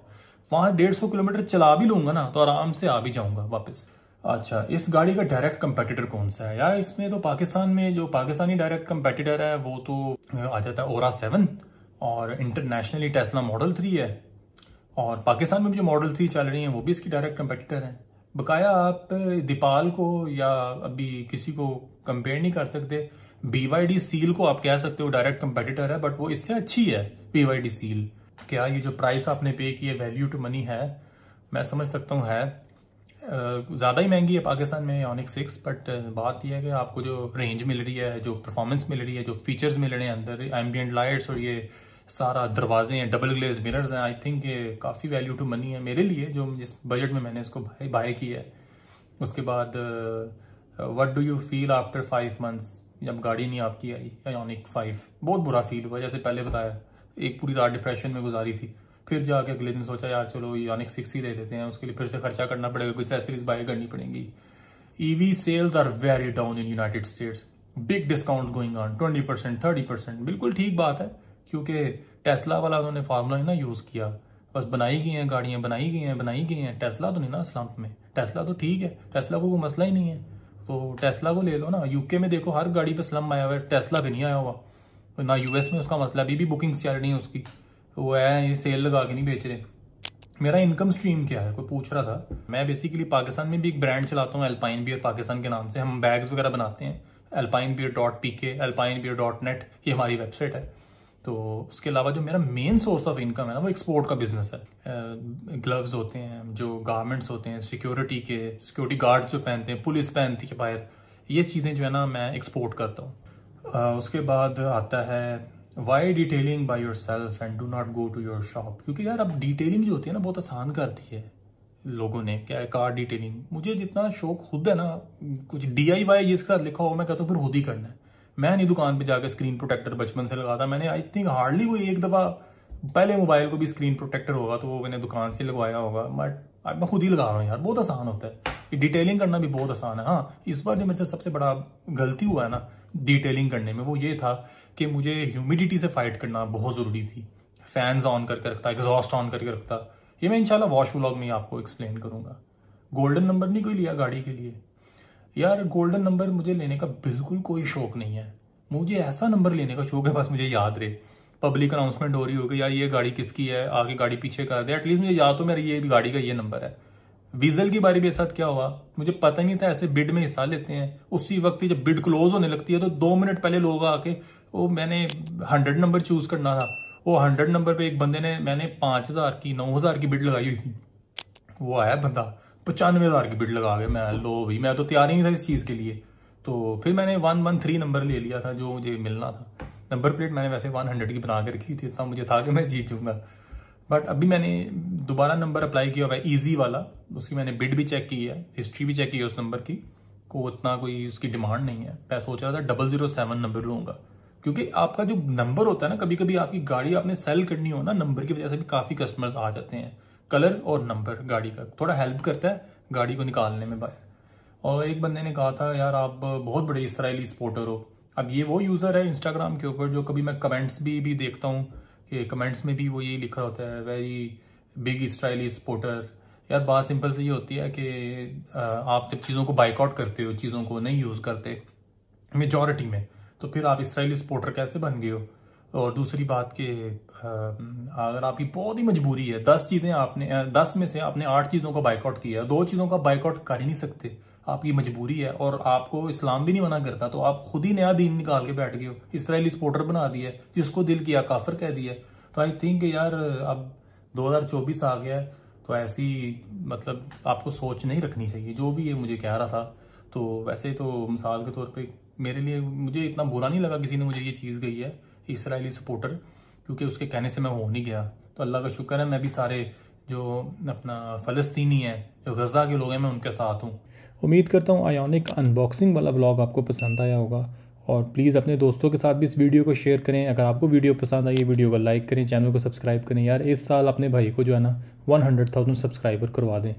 वहां 150 किलोमीटर चला भी लूंगा ना तो आराम से आ भी जाऊंगा वापस। अच्छा, इस गाड़ी का डायरेक्ट कंपेटिटर कौन सा है यार? इसमें तो पाकिस्तान में जो पाकिस्तानी डायरेक्ट कंपेटिटर है वो तो आ जाता है ओरा 7 और इंटरनेशनली टेस्ला मॉडल 3 है, और पाकिस्तान में भी जो मॉडल 3 चल रही है वो भी इसकी डायरेक्ट कंपेटिटर है। बकाया आप दीपाल को या अभी किसी को कंपेयर नहीं कर सकते। BYD सील को आप कह सकते हो डायरेक्ट कंपेटिटर है, बट वो इससे अच्छी है BYD सील। क्या ये जो प्राइस आपने पे की है वैल्यू टू मनी है? मैं समझ सकता हूँ है, ज़्यादा ही महंगी है पाकिस्तान में आयोनिक 6, बट बात यह है कि आपको जो रेंज मिल रही है, जो परफॉर्मेंस मिल रही है, जो फीचर्स मिल रहे हैं अंदर, एम्बियंट लाइट्स और ये सारा दरवाजे हैं, डबल ग्लेज मिरर्स हैं, आई थिंक ये काफ़ी वैल्यू टू मनी है मेरे लिए, जो जिस बजट में मैंने इसको बाय किया है। उसके बाद what do you feel after 5 months, जब गाड़ी नहीं आपकी आई आयोनिक 5? बहुत बुरा फील हुआ, जैसे पहले बताया, एक पूरी रात डिप्रेशन में गुजारी थी। फिर जाके अगले दिन सोचा यार चलो आयोनिक 6 ही ले लेते हैं, उसके लिए फिर से खर्चा करना पड़ेगा, कुछ एक्सेसरीज बाय करनी पड़ेंगी। EV sales are very down in United States, big discounts going on 20%, 30%। बिल्कुल ठीक बात है, क्योंकि टेस्ला वाला उन्होंने फार्मूला नहीं ना यूज किया, बस बनाई गई हैं गाड़ियां, बनाई गई हैं। टेस्ला तो नहीं ना स्लंप में, टेस्ला तो ठीक है, टेस्ला को कोई मसला ही नहीं है, तो टेस्ला को ले लो ना। यूके में देखो हर गाड़ी पे स्लम आया हुआ है, टेस्ला पे नहीं आया हुआ ना। US में उसका मसला, अभी भी बुकिंग चल रही है उसकी, वो है ये सेल लगा के नहीं बेच रहे। मेरा इनकम स्ट्रीम क्या है, कोई पूछ रहा था। मैं बेसिकली पाकिस्तान में भी एक ब्रांड चलाता हूँ, अल्पाइन बियर पाकिस्तान के नाम से। हम बैग्स वगैरह बनाते हैं, alpinebeer.pk, alpinebeer.net, ये हमारी वेबसाइट है। तो उसके अलावा जो मेरा मेन सोर्स ऑफ इनकम है ना, वो एक्सपोर्ट का बिजनेस है। ग्लव्स होते हैं, जो गारमेंट्स होते हैं, सिक्योरिटी गार्ड्स जो पहनते हैं, पुलिस पहनती है बाहर, ये चीज़ें जो है ना मैं एक्सपोर्ट करता हूँ। उसके बाद आता है why detailing by yourself and do not go to your shop, क्योंकि यार अब डिटेलिंग जो होती है ना बहुत आसान कर दी है लोगों ने। क्या है कार डिटेलिंग, मुझे जितना शौक खुद है ना, कुछ DIY जिसका लिखा हो मैं कहता हूँ फिर खुद ही करना है। मैं नहीं दुकान पे जाकर स्क्रीन प्रोटेक्टर बचपन से लगाता, मैंने आई थिंक हार्डली कोई एक दफा, पहले मोबाइल को भी स्क्रीन प्रोटेक्टर होगा तो वो मैंने दुकान से लगवाया होगा, बट अब मैं खुद ही लगा रहा हूँ यार, बहुत आसान होता है। डिटेलिंग करना भी बहुत आसान है। हाँ, इस बार जो मेरे से सबसे बड़ा गलती हुआ है ना डिटेलिंग करने में, वो ये था कि मुझे ह्यूमिडिटी से फाइट करना बहुत जरूरी थी। फैंस ऑन करके रखता, एग्जॉस्ट ऑन करके रखता, ये मैं इंशाल्लाह वॉश व्लॉग में आपको एक्सप्लेन करूंगा। गोल्डन नंबर नहीं कोई लिया गाड़ी के लिए यार, गोल्डन नंबर मुझे लेने का बिल्कुल कोई शौक नहीं है। मुझे ऐसा नंबर लेने का शौक है बस मुझे याद रहे, पब्लिक अनाउंसमेंट हो रही होगी यार ये गाड़ी किसकी है, आगे गाड़ी पीछे कर दे, एटलीस्ट मुझे याद तो मेरी ये गाड़ी का ये नंबर है। वीजल की बारी मेरे साथ क्या हुआ मुझे पता ही नहीं था, ऐसे बिड में हिस्सा लेते हैं, उसी वक्त ही जब बिड क्लोज होने लगती है तो 2 मिनट पहले लोग आके, वो मैंने 100 नंबर चूज करना था, वो 100 नंबर पे एक बंदे ने, मैंने 5000 की 9000 की बिड लगाई हुई थी, वो आया बंदा 95,000 की बिड लगा के, मैं लो भाई मैं तो तैयार ही नहीं था इस चीज के लिए। तो फिर मैंने 113 नंबर ले लिया था जो मुझे मिलना था। नंबर प्लेट मैंने वैसे 100 की बना के रखी थी, इतना मुझे था कि मैं जीत जाऊंगा। बट अभी मैंने दोबारा नंबर अप्लाई किया हुआ है ईजी वाला, उसकी मैंने बिड भी चेक की है, हिस्ट्री भी चेक की है उस नंबर की, को उतना कोई उसकी डिमांड नहीं है। मैं सोच रहा था 007 नंबर लूंगा, क्योंकि आपका जो नंबर होता है ना, कभी कभी आपकी गाड़ी आपने सेल करनी हो ना, नंबर की वजह से भी काफी कस्टमर्स आ जाते हैं। कलर और नंबर गाड़ी का थोड़ा हेल्प करता है गाड़ी को निकालने में बाहर। और एक बंदे ने कहा था यार आप बहुत बड़े इसराइली सपोर्टर हो। अब ये वो यूजर है इंस्टाग्राम के ऊपर जो कभी मैं कमेंट्स भी देखता हूँ कि कमेंट्स में भी वो ये लिखा होता है वेरी बिग इसराइली सपोर्टर। यार बात सिंपल से ये होती है कि आप जब चीज़ों को बाइकआउट करते हो, चीज़ों को नहीं यूज़ करते मेजॉरिटी में, तो फिर आप इसराइली सपोर्टर कैसे बन गए हो। और दूसरी बात कि अगर आपकी बहुत ही मजबूरी है, 10 चीज़ें आपने 10 में से आपने 8 चीज़ों का बाइकआउट किया, 2 चीज़ों का बाइकआउट कर ही नहीं सकते, आपकी मजबूरी है और आपको इस्लाम भी नहीं मना करता, तो आप खुद ही नया दीन निकाल के बैठ गए हो, इसराइली सपोर्टर बना दिया, जिसको दिल किया काफिर कह दिया। तो आई थिंक यार अब 2024 आ गया है, तो ऐसी मतलब आपको सोच नहीं रखनी चाहिए। जो भी ये मुझे कह रहा था, तो वैसे तो मिसाल के तौर पे मेरे लिए, मुझे इतना बुरा नहीं लगा किसी ने मुझे ये चीज़ कही है इसराइली सपोर्टर, क्योंकि उसके कहने से मैं हो नहीं गया। तो अल्लाह का शुक्र है मैं भी सारे जो अपना फ़लस्तीनी है, जो गज़ा के लोग हैं, मैं उनके साथ हूँ। उम्मीद करता हूँ आयोनिक अनबॉक्सिंग वाला व्लॉग आपको पसंद आया होगा, और प्लीज़ अपने दोस्तों के साथ भी इस वीडियो को शेयर करें। अगर आपको वीडियो पसंद आई, वीडियो को लाइक करें, चैनल को सब्सक्राइब करें। यार इस साल अपने भाई को जो है ना 100,000 सब्सक्राइबर करवा दें।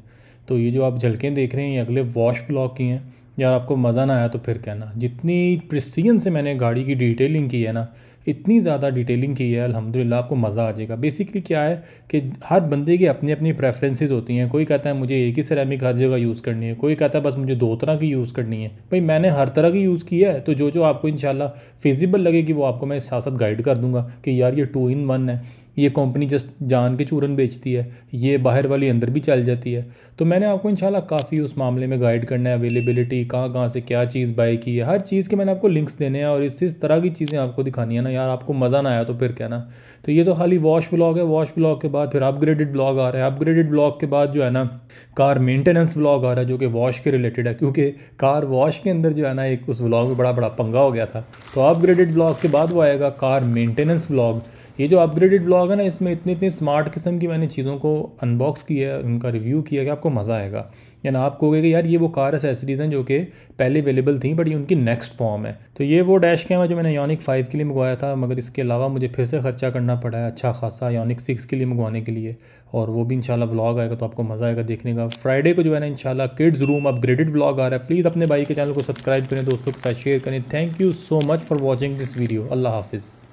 तो ये जो आप झलकें देख रहे हैं ये अगले वॉश व्लॉग की हैं। यार आपको मज़ा ना आया तो फिर कहना, जितनी प्रिसीजन से मैंने गाड़ी की डिटेलिंग की है ना, इतनी ज़्यादा डिटेलिंग की है अल्हम्दुलिल्लाह, आपको मज़ा आ जाएगा। बेसिकली क्या है कि हर बंदे की अपनी अपनी प्रेफरेंसेस होती हैं। कोई कहता है मुझे एक ही सिरेमिक हर जगह यूज़ करनी है, कोई कहता है बस मुझे 2 तरह की यूज़ करनी है। भाई मैंने हर तरह की यूज़ की है, तो जो आपको इंशाल्लाह फिजिबल लगेगी वो आपको मैं साथ साथ गाइड कर दूंगा कि यार ये 2 in 1 है, ये कंपनी जस्ट जान के चूरन बेचती है, ये बाहर वाली अंदर भी चल जाती है। तो मैंने आपको इंशाल्लाह काफ़ी उस मामले में गाइड करना है, अवेलेबिलिटी कहाँ कहाँ से क्या चीज़ बाय की है, हर चीज़ के मैंने आपको लिंक्स देने हैं और इस तरह की चीज़ें आपको दिखानी है ना यार, आपको मज़ा ना आया तो फिर क्या ना। तो ये तो खाली वॉश व्लॉग है, वॉश व्लॉग के बाद फिर अपग्रेडेड व्लॉग आ रहा है, अपग्रेडेड व्लॉग के बाद जो है ना कार मेंटेनेंस व्लॉग आ रहा है जो कि वॉश के रिलेटेड है, क्योंकि कार वॉश के अंदर जो है ना एक उस व्लॉग में बड़ा पंगा हो गया था। तो अपग्रेडेड व्लॉग के बाद वो आएगा कार मेंटेनेंस व्लॉग। ये जो अपग्रेडेड व्लॉग है ना, इसमें इतनी स्मार्ट किस्म की मैंने चीज़ों को अनबॉक्स किया है, उनका रिव्यू किया कि आपको मज़ा आएगा। यानी आप कहोगे कि यार ये वो कार एसेसरीज़ हैं जो कि पहले अवेलेबल थी बट ये उनकी नेक्स्ट फॉर्म है। तो ये वो डैश कैम है जो मैंने योनिक 5 के लिए मंगवाया था, मगर इसके अलावा मुझे फिर से ख़र्चा करना पड़ा है अच्छा खासा योनिक 6 के लिए मंगवाने के लिए, और वो भी इंशाल्लाह व्लॉग आएगा तो आपको मज़ा आएगा देखने का। फ्राइडे को जो है ना इंशाल्लाह किड्स रूम अपग्रेडेड व्लॉग आ रहा है। प्लीज़ अपने भाई के चैनल को सब्सक्राइब करें, दोस्तों के साथ शेयर करें। Thank you so much for watching this video. अल्लाह हाफिज़।